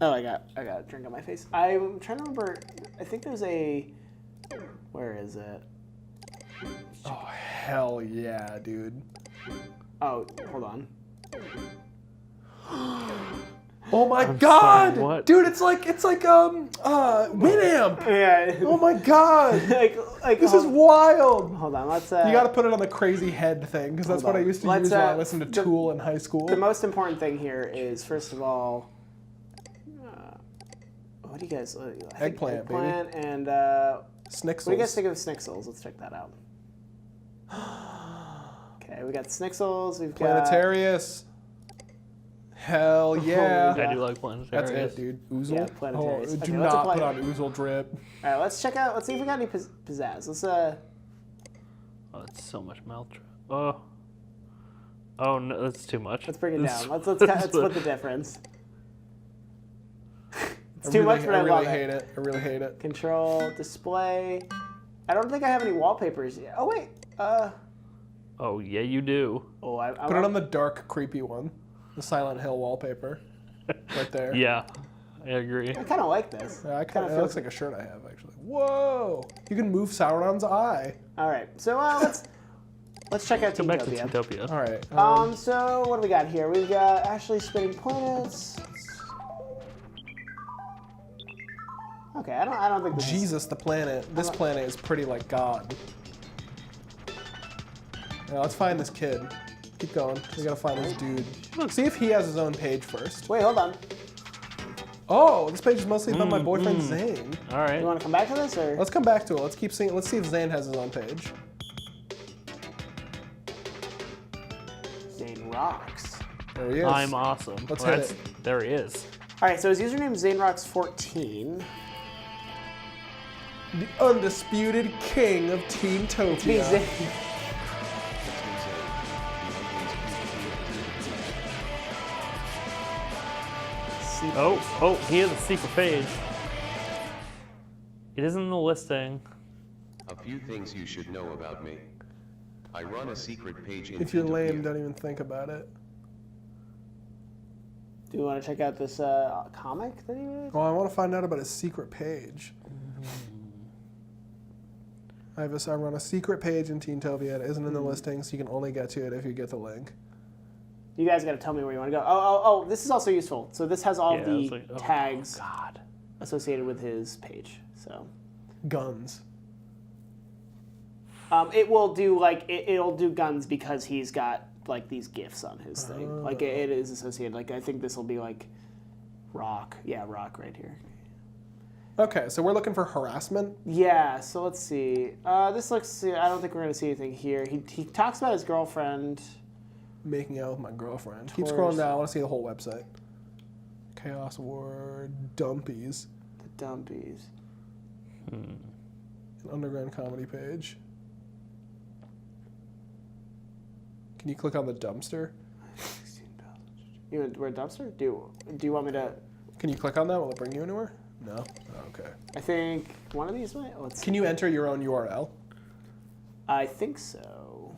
Oh, I got a drink on my face. I'm trying to remember. I think there's a. Where is it? Oh hell yeah, dude. Oh, hold on. Oh my god, sorry, what? dude! It's like Winamp. Yeah. Oh my god, like this is wild. Hold on. Let's. You got to put it on the crazy head thing because that's Hold what I on. used to Let's, use when I uh, listened to the- Tool in high school. The most important thing here is, first of all, what do you guys? I think Eggplant, baby. eggplant, and Snixels. what do you guys think of Snixels? Let's check that out. Okay, we got Snixels. We've got. Planetarius. Hell yeah. yeah. I do like Planetarius. That's it, dude. Oozle. Yeah, Planetarius. Oh, Okay, do let's not apply put it. on Oozle drip. All right, let's check out. Let's see if we got any pizzazz. Let's Oh, that's so much mouth drop. Oh no, that's too much. let's bring it This- down. Let's this- split the difference. It's I too really, much, but I I really love hate it. it. I really hate it. Control display. I don't think I have any wallpapers yet. Oh wait. Oh yeah, you do. Oh, I Put it on the dark, creepy one. The Silent Hill wallpaper. Right there. Yeah, I agree. I kind of like this. Yeah, Kinda it feels- looks like a shirt I have, actually. Whoa! You can move Sauron's eye. All right, so Let's check out Go back to Teentopia. Teentopia. All right. So what do we got here? We've got Ashley spinning planets. Okay, I don't think this is... Jesus, the planet. This planet is pretty like God. Now, let's find this kid. Keep going. We gotta find this dude. Look, see if he has his own page first. Wait, hold on. Oh, this page is mostly about my boyfriend Zane. All right. You want to come back to this, or? Let's come back to it. Let's keep seeing. Let's see if Zane has his own page. Zane rocks. There he is. I'm awesome. Let's Well, hit that's- There he is. All right, so his username is ZaneRocks14. The undisputed king of Teentopia. Means Zane. Oh, he has a secret page. It isn't in the listing. A few things you should know about me. I run a secret page in If you're lame, Teentopia. don't even think about it. Do you want to check out this comic that he made? Well, I want to find out about his secret page. I run a secret page in Teentopia. It isn't in the listing, so you can only get to it if you get the link. You guys got to tell me where you want to go. Oh, this is also useful. So this has all Yeah, the it's like, oh, tags God. associated with his page. So Guns. it will do it'll do guns because he's got like these gifts on his thing. Like it is associated. Like I think this will be like rock. Yeah, rock right here. Okay, so we're looking for harassment. Yeah. So let's see. This looks. I don't think we're gonna see anything here. He talks about his girlfriend. Making out with my girlfriend. Keep Course. scrolling down. I want to see the whole website. Chaos War Dumpies. The dumpies. An underground comedy page. Can you click on the dumpster? You want where dumpster? Do you want me to? Can you click on that? Will it bring you anywhere? No? Oh, okay. I think one of these might. Let's see. Can you enter your own URL? I think so.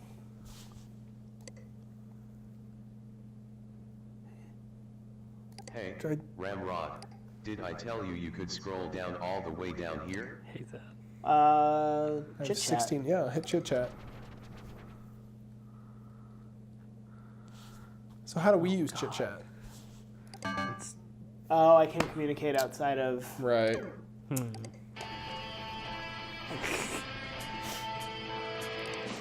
Hey, Try- Ramrod, did I tell you you could scroll down all the way down here? Hate that. I have Chit 16. Yeah, hit chit chat. So how do we use chit chat? It's, Oh, I can't communicate outside of. Right.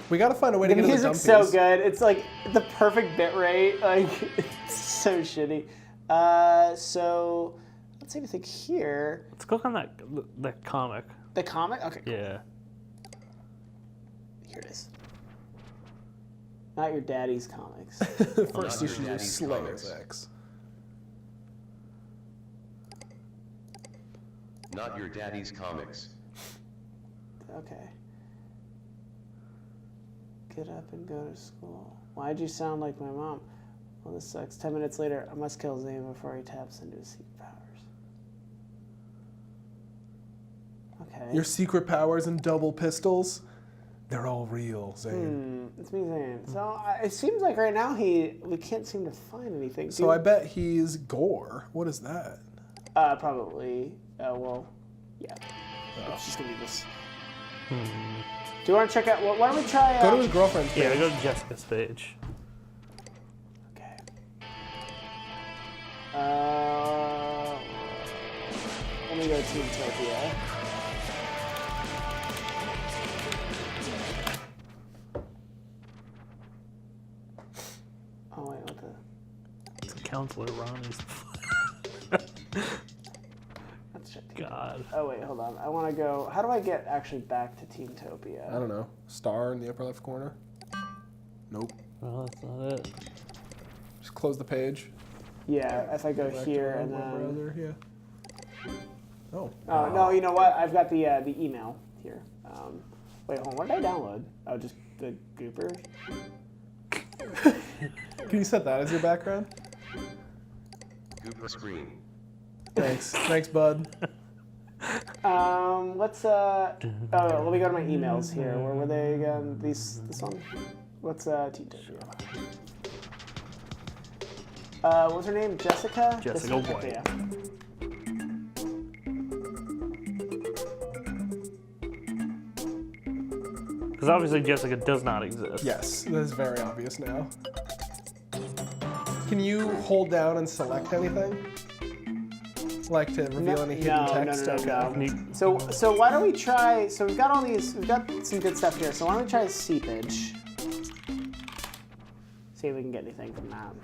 We gotta find a way The to get into the music's so dumpies. good. It's like the perfect bit rate. Like it's so shitty. So let's see anything here. let's click on that comic. The comic. Okay. Yeah. Here it is. Not your daddy's comics. First, you Your should use Daddy's Slayer's Comics. X. Not your daddy's comics. Okay. Get up and go to school. Why'd you sound like my mom? Well, this sucks. 10 minutes later, I must kill Zane before he taps into his secret powers. Okay. Your secret powers and double pistols, they're all real, Zane. It's me, Zane. So it seems like right now we can't seem to find anything. So I bet he's Gore. What is that? Probably. Well, yeah. It's just gonna be this. Do you want to check out? Well, why don't we try? Go to his girlfriend's page. Yeah, go to Jessica's page. Okay. Let me go to Teentopia. Oh wait, what the? It's Counselor Ronnie's. Let's check. Teentopia. God. Oh wait, hold on. I want to go. How do I get actually back to Teentopia? I don't know. Star in the upper left corner? Nope. Well, that's not it. Just close the page. Yeah, if I go Back to here our and web then. browser, yeah. Oh. Oh no, you know what? I've got the email here. Wait, hold on. What did I download? Oh, just the Gooper. Can you set that as your background? Gooper screen. Thanks. Thanks, bud. Let's let me go to my emails here. Where were they again? This one. What's Teentopia? What was her name? Jessica. Jessica This one? White. Okay, yeah. Because obviously Jessica does not exist. Yes, that is very obvious now. Can you hold down and select anything? Like to reveal any hidden text? No. Neat. So why don't we try? So we've got some good stuff here. So why don't we try seepage? See if we can get anything from that.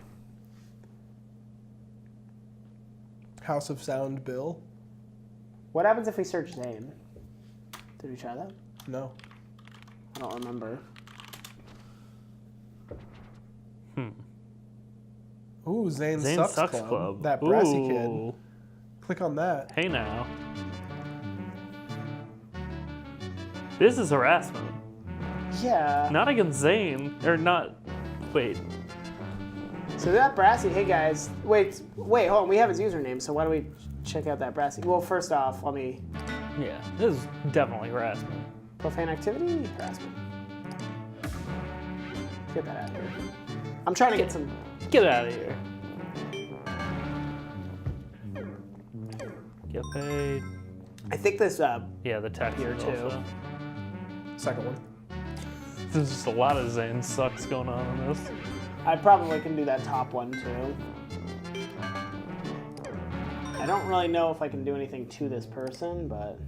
House of Sound Bill? What happens if we search Zane? Did we try that? No. I don't remember. Ooh, Zane Zane Sucks, Sucks Club. Club. That brassy Ooh. kid. Click on that. Hey now. This is harassment. Yeah. Not against Zane. Or not. Wait. So that brassy. Hey guys. Wait. Hold on. We have his username. So why don't we check out that brassy? Well, first off, let me. Yeah. This is definitely harassment. Profane activity? Harassment. Get that out of here. I'm trying to get some. Get out of here. Get paid. I think this. Yeah, the text Here is too. also. Second one. There's just a lot of Zane Sucks going on in this. I probably can do that top one too. I don't really know if I can do anything to this person, but.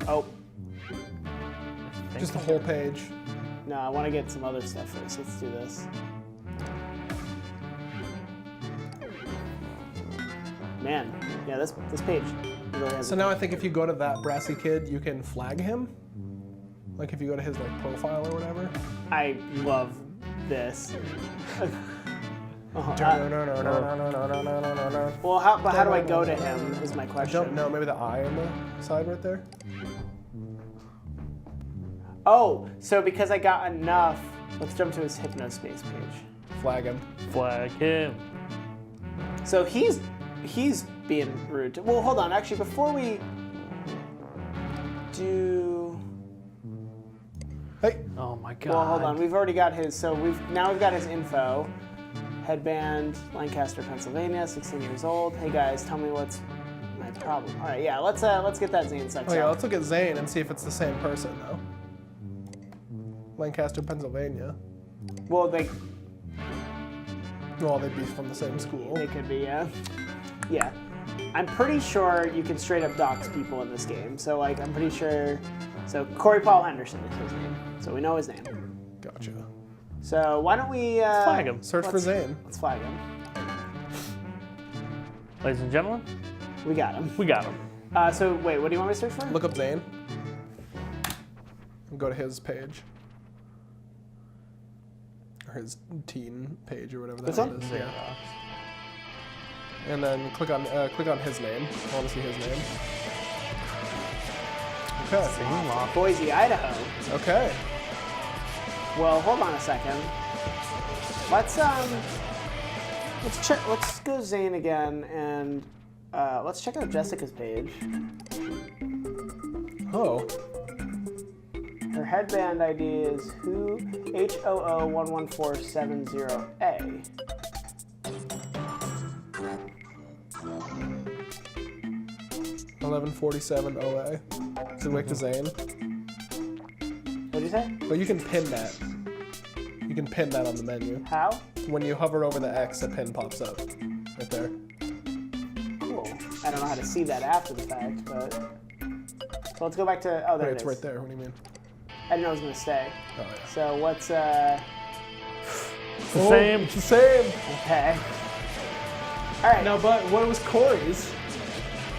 Oh. Just the whole page. No, I want to get some other stuff first. Let's do this. Man, yeah, this page really has. So now I think if you go to that brassy kid, you can flag him. Like if you go to his like profile or whatever. I love this. Well, how do I go to him? Is my I question. don't know. Maybe the eye on the side right there. Oh, so because I got enough, let's jump to his Hypnospace page. Flag him. Flag him. So he's being rude. Well, hold on. Actually, before we do. Hey. Oh my god. Well, hold on. We've already got his. So we've got his info. Headband, Lancaster, Pennsylvania, 16 years old. Hey guys, tell me what's my problem. All right, yeah. Let's get that Zane Sucks Oh yeah, out. let's look at Zane and see if it's the same person though. Lancaster, Pennsylvania. Well, Well, they'd be from the same school. they could be, yeah. Yeah. I'm pretty sure you can straight up dox people in this game. So, like, I'm pretty sure. So, Corey Paul Henderson is his name. So, we know his name. Gotcha. So, why don't we. Flag him. Search for Zane. Let's flag him. Ladies and gentlemen, We got him. we got him. So, wait, what do you want me to search for? Look up Zane. And go to his page. Or his teen page or whatever that This one? is. Yeah. And then click on his name. I want to see his name. Okay. Boise, Idaho. Okay. Well, hold on a second. Let's check. Let's go Zane again, and let's check out Jessica's page. Oh. Her headband ID is HOO11470A. $11.47 OA. So wait to Zane. What'd you say? But you can pin that. You can pin that on the menu. How? When you hover over the X, a pin pops up. Right there. Cool. I don't know how to see that after the fact, but. So let's go back to. Oh, there Wait, it it's is. right there. What do you mean? I didn't know it was gonna stay. Oh, yeah. So what's It's the same. It's the same. okay. All right. No, but what was Corey's?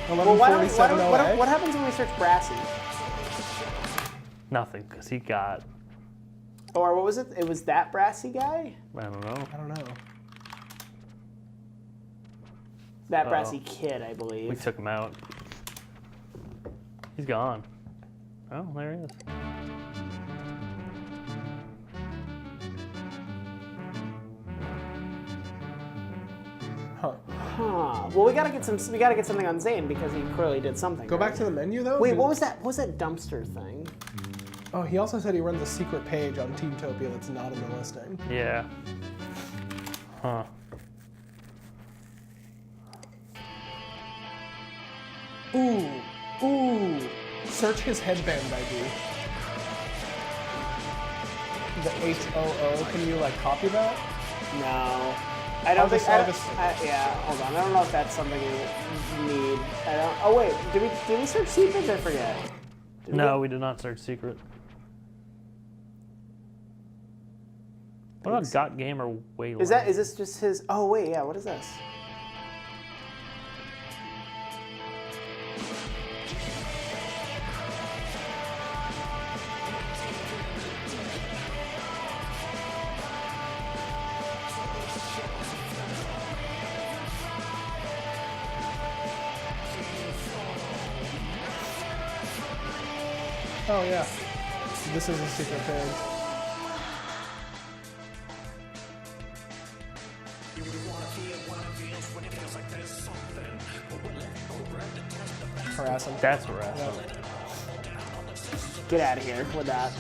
Well, why don't, 1147 OA? what happens when we search Brassy? Nothing, because he got. Or what was it? It was that Brassy guy? I don't know. I don't know. That Uh-oh. Brassy kid, I believe. We took him out. He's gone. Oh, there he is. Huh. Huh. Well, we gotta get something on Zane because he clearly did something. Go right? back to the menu though. Wait, what was that? What was that dumpster thing? Oh, he also said he runs a secret page on Teamtopia that's not in the listing. Yeah. Huh. Ooh. Search his headband ID. the HOO. Can you like copy that? No. I don't think. I'll just- Yeah, hold on. I don't know if that's something we need. I don't. Oh wait, did we search secrets? I forget. No, we did not search secret. What about Got Game or Wayland? Is this just his? Oh wait, yeah. What is this? Oh yeah. This is a secret page. Harass him. That's harassment. Get out of here with that.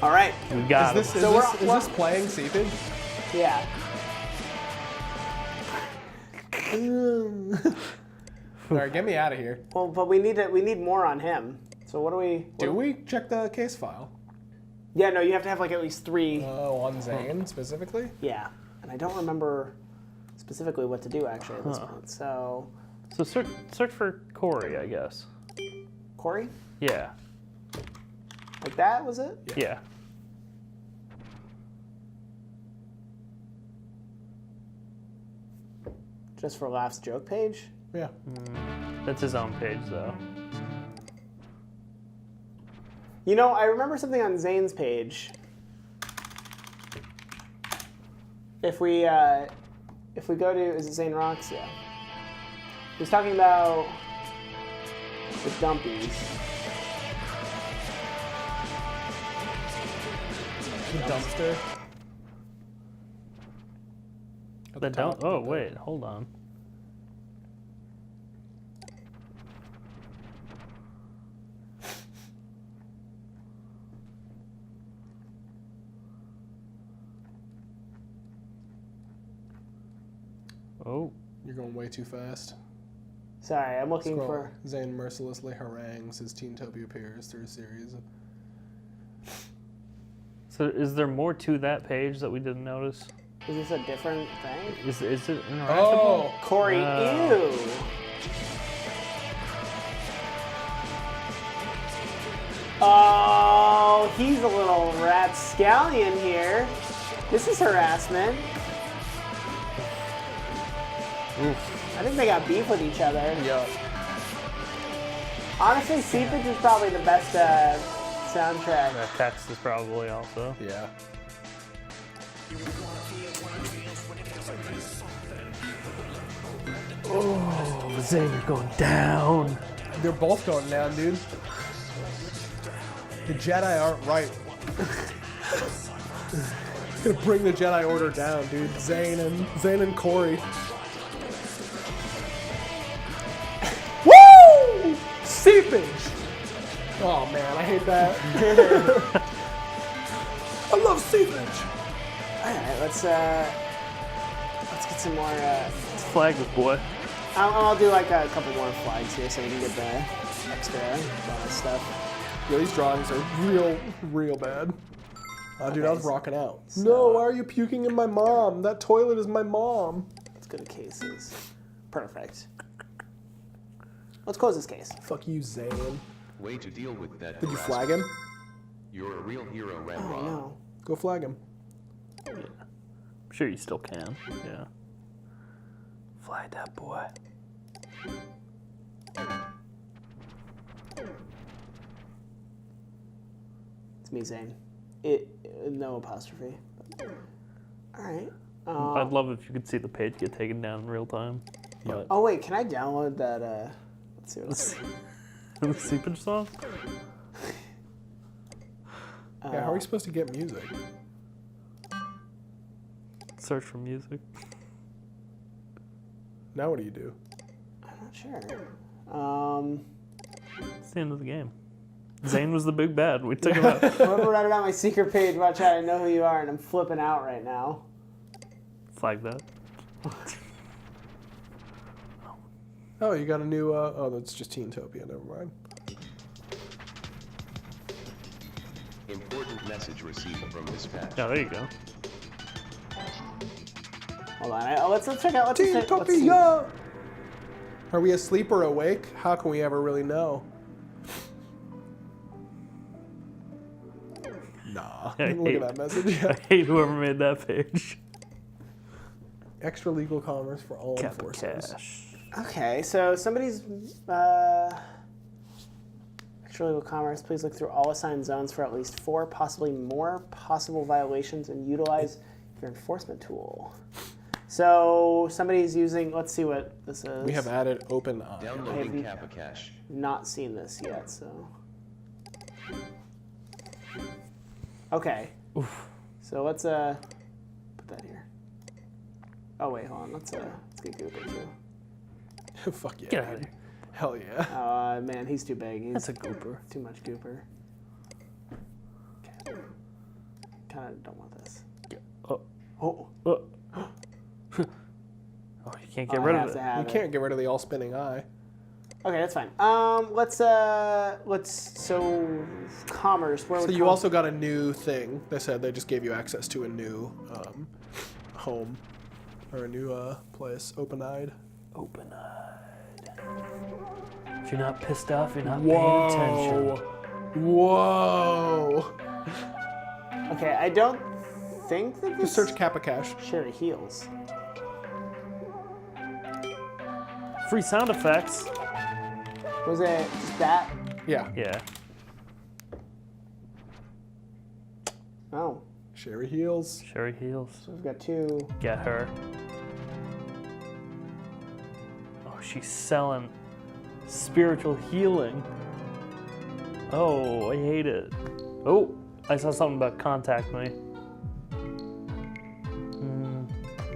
All right. We got Is him. this playing seepage? Yeah. All right, get me out of here. Well, but we need more on him. So what do we? Do we check the case file? Yeah, no, you have to have like at least 3. On Zane specifically? Yeah, and I don't remember specifically what to do actually at this point. So, Search for Corey, I guess. Corey, Yeah. like that was it? Yeah. Just for laughs joke page. Yeah. That's his own page, though. You know, I remember something on Zane's page. If we go to, is it Zane Rocks? Yeah. He's talking about the dumpies. The dumpster. But don't. Oh wait, hold on. Oh. You're going way too fast. Sorry, I'm looking Scroll. for. Zane mercilessly harangues his Teentopia peers through a series of... So is there more to that page that we didn't notice? Is this a different thing? Is it interactable? Oh! Corey, ew. Oh, he's a little rapscallion here. This is harassment. I think they got beef with each other. Yeah. Honestly, Seepage is probably the best soundtrack. That text is probably also. Yeah. Oh, Zane, you're going down. They're both going down, dude. The Jedi aren't right. Gonna bring the Jedi Order down, dude. Zane and Corey. Woo! Seepage! Oh man, I hate that. I love seepage. Alright, let's get some more. Let's flag this boy. I'll do like a couple more flags here so we can get the extra bonus stuff. Yo, these drawings are real bad. Oh, dude, I was rocking out. So- No, why are you puking in my mom? That toilet is my mom. Let's go to cases. Perfect. Let's close this case. Fuck you, Zane. Way to deal with that. Did you harassment. flag him? You're a real hero, Oh Ramrod. no. Go flag him. I'm sure you still can. Yeah. Flag that boy. It's me, Zane. No apostrophe. All right. I'd love if you could see the page get taken down in real time. But Oh wait, can I download that? Let's see what else. the seepage song? Yeah, how are we supposed to get music? Search for music. Now what do you do? I'm not sure. It's the end of the game. Zane was the big bad. We took him out. Whoever read it on my secret page, watch out, I know who you are, and I'm flipping out right now. Flag that. Oh, you got a new. Oh, that's just Teentopia. Never mind. Important message received from dispatch. Yeah, there you go. Hold on. Let's check out. Let's see. Teentopia. Are we asleep or awake? How can we ever really know? Nah. Look at that message. I hate whoever made that page. Extra legal commerce for all enforcers. Cash. Okay, so somebody's extra legal commerce. Please look through all assigned zones for at least 4, possibly more possible violations, and utilize your enforcement tool. So somebody's using. Let's see what this is. We have added open eye. Downloading Kappa Cache. Not seen this yet, so. Okay. Oof. So let's put that here. Oh wait, hold on. Let's get Gooper too. Fuck yeah. Get out of here. Hell yeah. Man, he's too big. He's That's a gooper. too much Gooper. Okay. Kind of don't want this. Oh. Oh. Oh. Oh, you can't get rid of it. You can't get rid of the all spinning eye. Okay, that's fine. Let's so commerce. Where So would you also got a new thing. They said they just gave you access to a new home or a new place. Open eyed. Open-eyed. If you're not pissed off, you're not paying attention. Whoa. Okay, I don't think that this Just search Kappa Cache. Sherry heals. Free sound effects. Was it just that? Yeah. Yeah. Oh, Sherry heals. Sherry heals. so we've got 2. Get her. Oh, she's selling spiritual healing. Oh, I hate it. Oh, I saw something about contact me.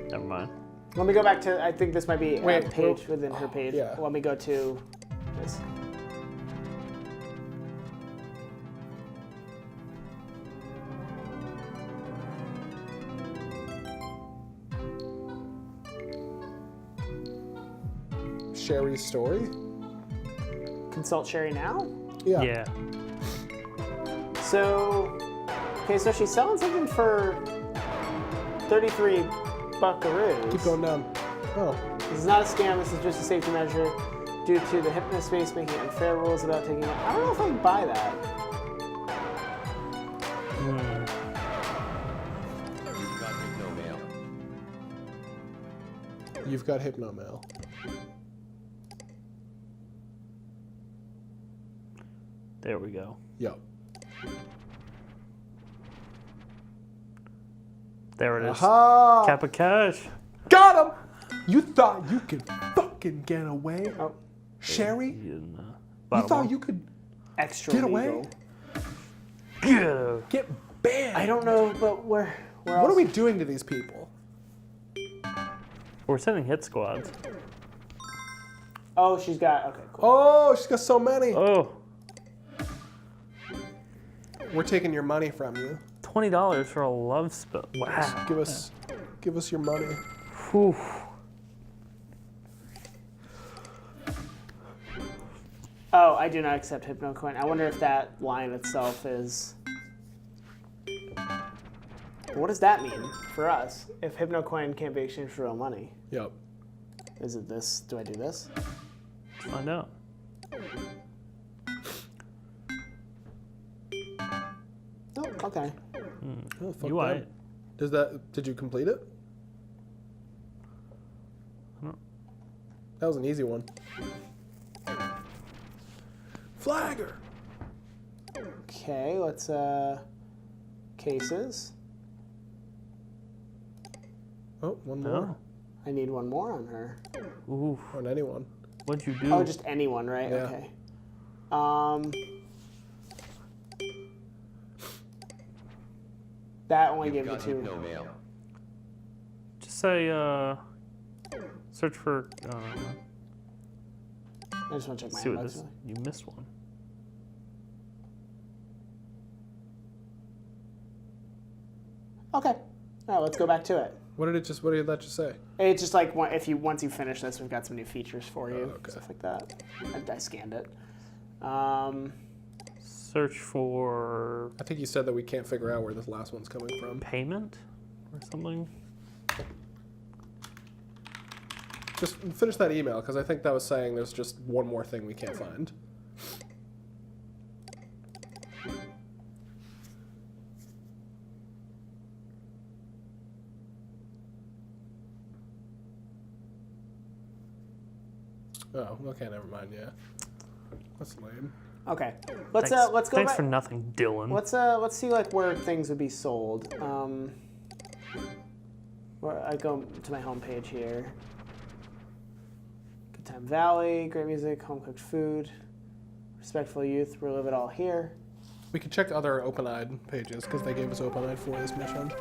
Never mind. Let me go back to. I think this might be a Wait, page within her page. yeah. Let me go to this. Sherry's story. Consult Sherry now. Yeah. Yeah. So, okay, so she's selling something for 33 buckaroos. Keep going down. Oh. This is not a scam. This is just a safety measure due to the Hypnospace making unfair rules about taking. I don't know if I can buy that. You've got Hypnomail. There we go. Yep. There it is. Aha! Kappa Cash. Got him! You thought you could fucking get away? Oh, Sherry? In, You bottom thought one. you could extra get legal. away? Yeah. Get banned. I don't know, but where What else? are we doing to these people? We're sending hit squads. Oh, she's got. Okay, cool. Oh, she's got so many. Oh, We're taking your money from you. $20 for a love spell. Wow. Give us your money. Whew. Oh, I do not accept HypnoCoin. I wonder if that line itself is. What does that mean for us? If HypnoCoin can't be exchanged for real money, Yep. is it this? Do I do this? Find out. Oh, okay. Oh, fuck UI. that. Did you complete it? That was an easy one. Flagger. Okay, let's cases. Oh, one more. I need one more on her. Ooh. On anyone. What'd you do? Oh, just anyone, right? Yeah. Okay. That only gave me Got 2. Hypnomail. Just say, search for, I just want to check my see what inbox. this, you missed one. Okay. All right, let's go back to it. What did that just say? It's just like once you finish this, we've got some new features for you, okay. stuff like that. I scanned it. Search for I think you said that we can't figure out where this last one's coming from. payment or something. Just finish that email, because I think that was saying there's just one more thing we can't find. Oh, okay, never mind. Yeah, that's lame. Okay, let's Thanks. go Thanks back. for nothing, Dylan. Let's see like where things would be sold. Where I go to my homepage here. Good Time Valley, great music, home cooked food, respectful youth. We'll live it all here. We could check other OpenEyed pages, because they gave us OpenEyed for this mission.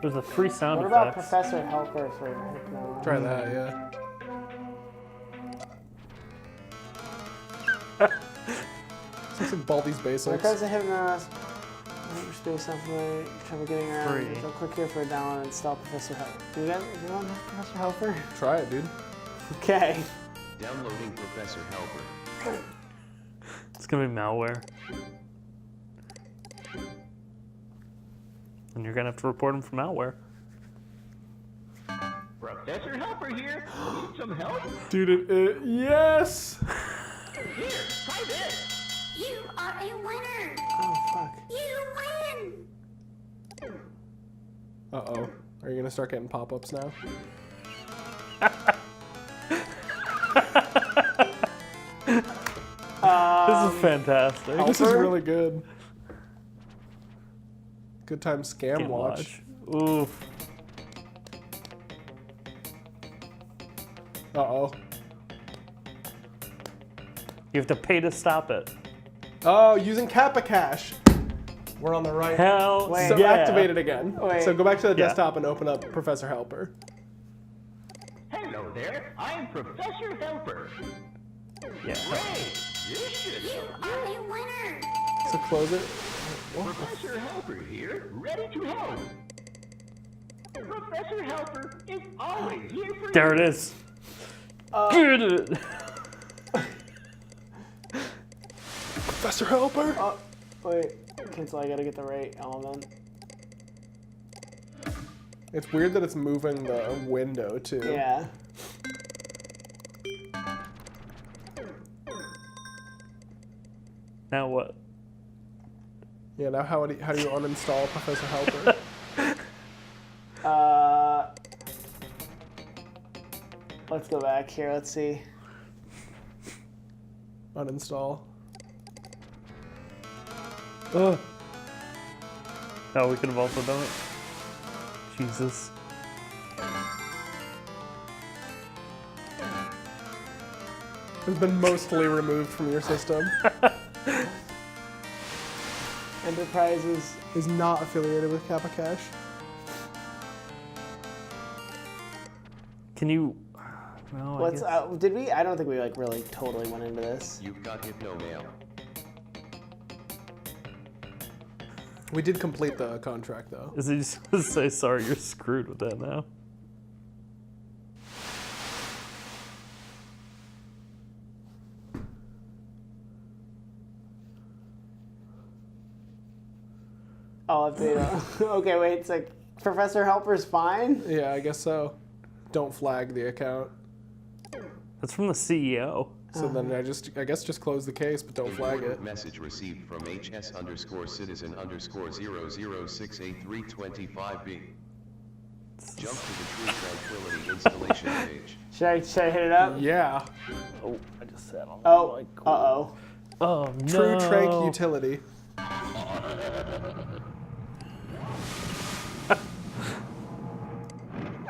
There's a free sound What about effects. Professor Helper for Hypno? Try that, yeah. Looks like Baldi's Basics. Because of Hypnos, Hypnospace software, trouble getting around. Free. So click here for a download and install Professor Helper. Do you want Professor Helper? Try it, dude. Okay. Downloading Professor Helper. It's gonna be malware. And you're gonna have to report him for malware. Professor Helper here. Need some help? Dude, yes! Here, try this. You are a winner! Oh fuck. You win! Uh-oh. Are you gonna start getting pop-ups now? This is fantastic. This is really good. Good time scam Game watch. Oof. Uh-oh. You have to pay to stop it. Oh, using Kappa Cache. We're on the right. Hell Wait. So yeah. activate it again. Wait. So go back to the Yeah. desktop and open up Professor Helper. Hello there. I'm Professor Helper. Yeah. Great. This should You help. are a winner! So close it. Professor Helper here, ready to help. Professor Helper is always here for There you. it is. Get it. Professor Helper? Oh, wait. Cancel. I gotta get the right element. It's weird that it's moving the window, too. Yeah. Now what? Yeah, now how do you uninstall Professor Helper? Let's go back here. Let's see. Uninstall. Ugh. Oh, we could have also done it. Jesus. It's been mostly removed from your system. Enterprises. Is not affiliated with Kappa Cache. Can you? No, What's I guess. did we? I don't think we like really totally went into this. You've got Hypno Mail. We did complete the contract, though. Is it just supposed to say sorry? You're screwed with that now. Oh, update. Okay, wait. It's like Professor Helper's fine. Yeah, I guess so. Don't flag the account. That's from the CEO. So then I guess just close the case, but don't flag it. Important message received from HS_citizen_0068325B. Jump to the True Tranquility installation page. Should I hit it up? Yeah. Oh, I just sat on. Oh. Uh-oh. Oh no. True Trank Utility.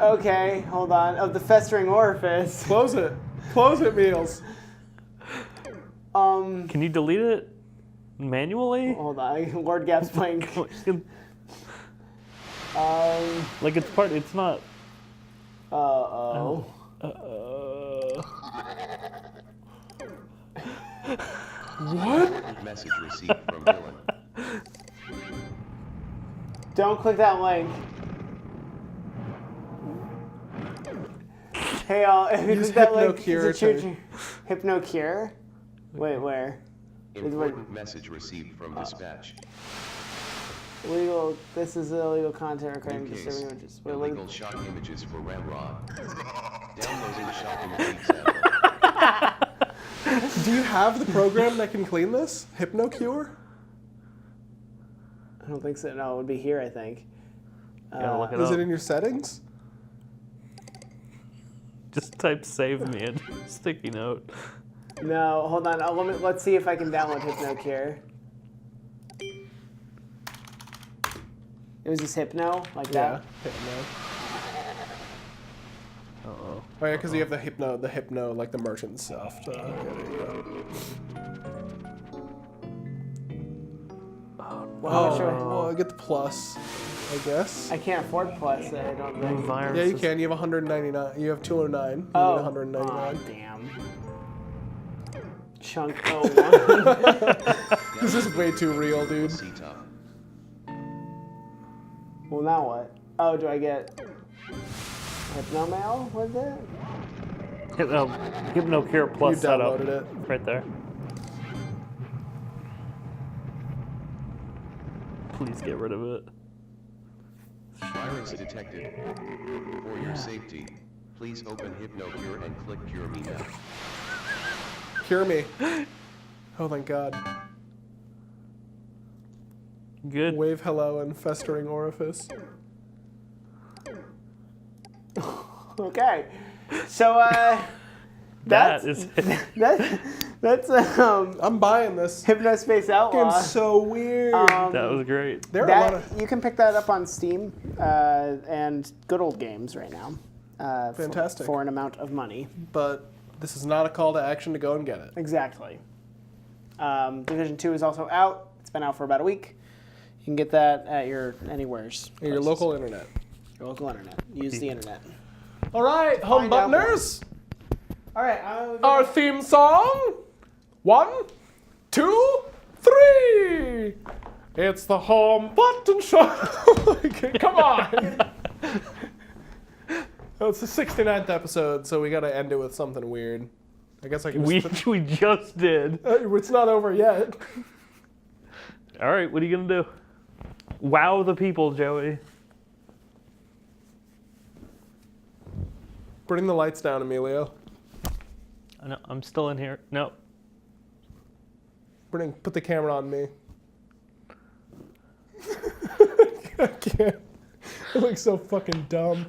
Okay, hold on. Of the festering orifice. Close it. Close it, Meals. Can you delete it manually? Hold on. Word gap's playing. Like it's part. It's not. Uh-oh. What? Message received from Dylan. Don't click that link. Hey, y'all, if you Use click that link, Hypnocure it's a Hypnocure? Wait, where? Important message received from dispatch. Illegal. This is illegal content recording New case. disturbing images. Wait, what? Illegal shock images for Ramrod. Downloading shock images. Do you have the program that can clean this? Hypnocure? I don't think so. No, it would be here, I think. Gotta look it Is up. it in your settings? Just type save me in sticky note. No, hold on. Let's see if I can download Hypnocure. It was just Hypno, like Yeah. that? Hypno. Uh-oh. Oh yeah, because you have the hypno, like the merchant stuff. So, yeah, there you go. Well, how much do Well, I get the plus, I guess. I can't afford Plus, so I don't think. Virus Yeah, you is- can. You have 199. You have 209. You Oh, need 199. damn. Chunk 01. This is way too real, dude. C-Top. Well, now what? Oh, do I get Hypnomail with it? Hypnocure Plus You setup. downloaded it. Right there. Please get rid of it. Virus detected. For your safety, please open Hypnocure and click Cure Me now. Cure me. Oh, thank God. Good. Wave hello and festering orifice. Okay. So, That is that's I'm buying this. Hypnospace Outlaw. Game's so weird. that was great. There are a lot That, of you can pick that up on Steam and Good Old Games right now. Fantastic. For an amount of money. but this is not a call to action to go and get it. Exactly. Division 2 is also out. It's been out for about a week. You can get that at your anywheres. Your local internet. Your local internet. Use the internet. All right, home Find out buttoners. All right. Our theme song. 1, 2, 3. It's the home button show. Come on. Oh, it's the 69th episode, so we got to end it with something weird. I guess I can. We just did. It's not over yet. All right, what are you gonna do? Wow the people, Joey. Bring the lights down, Emilio. I know, I'm still in here. No. Put the camera on me. I can't. I look so fucking dumb.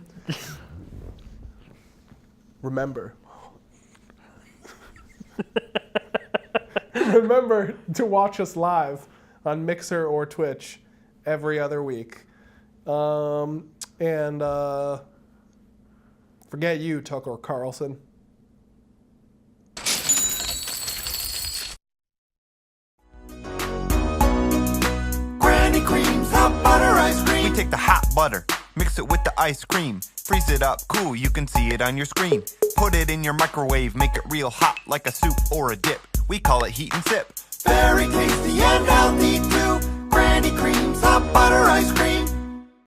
Remember. Remember to watch us live on Mixer or Twitch every other week. And forget you, Tucker Carlson. Granny Cream's hot butter ice cream. We take the hot butter, mix it with the ice cream, freeze it up cool, you can see it on your screen. Put it in your microwave, make it real hot like a soup or a dip. We call it heat and sip. Very tasty and healthy too. Granny Cream's hot butter ice cream.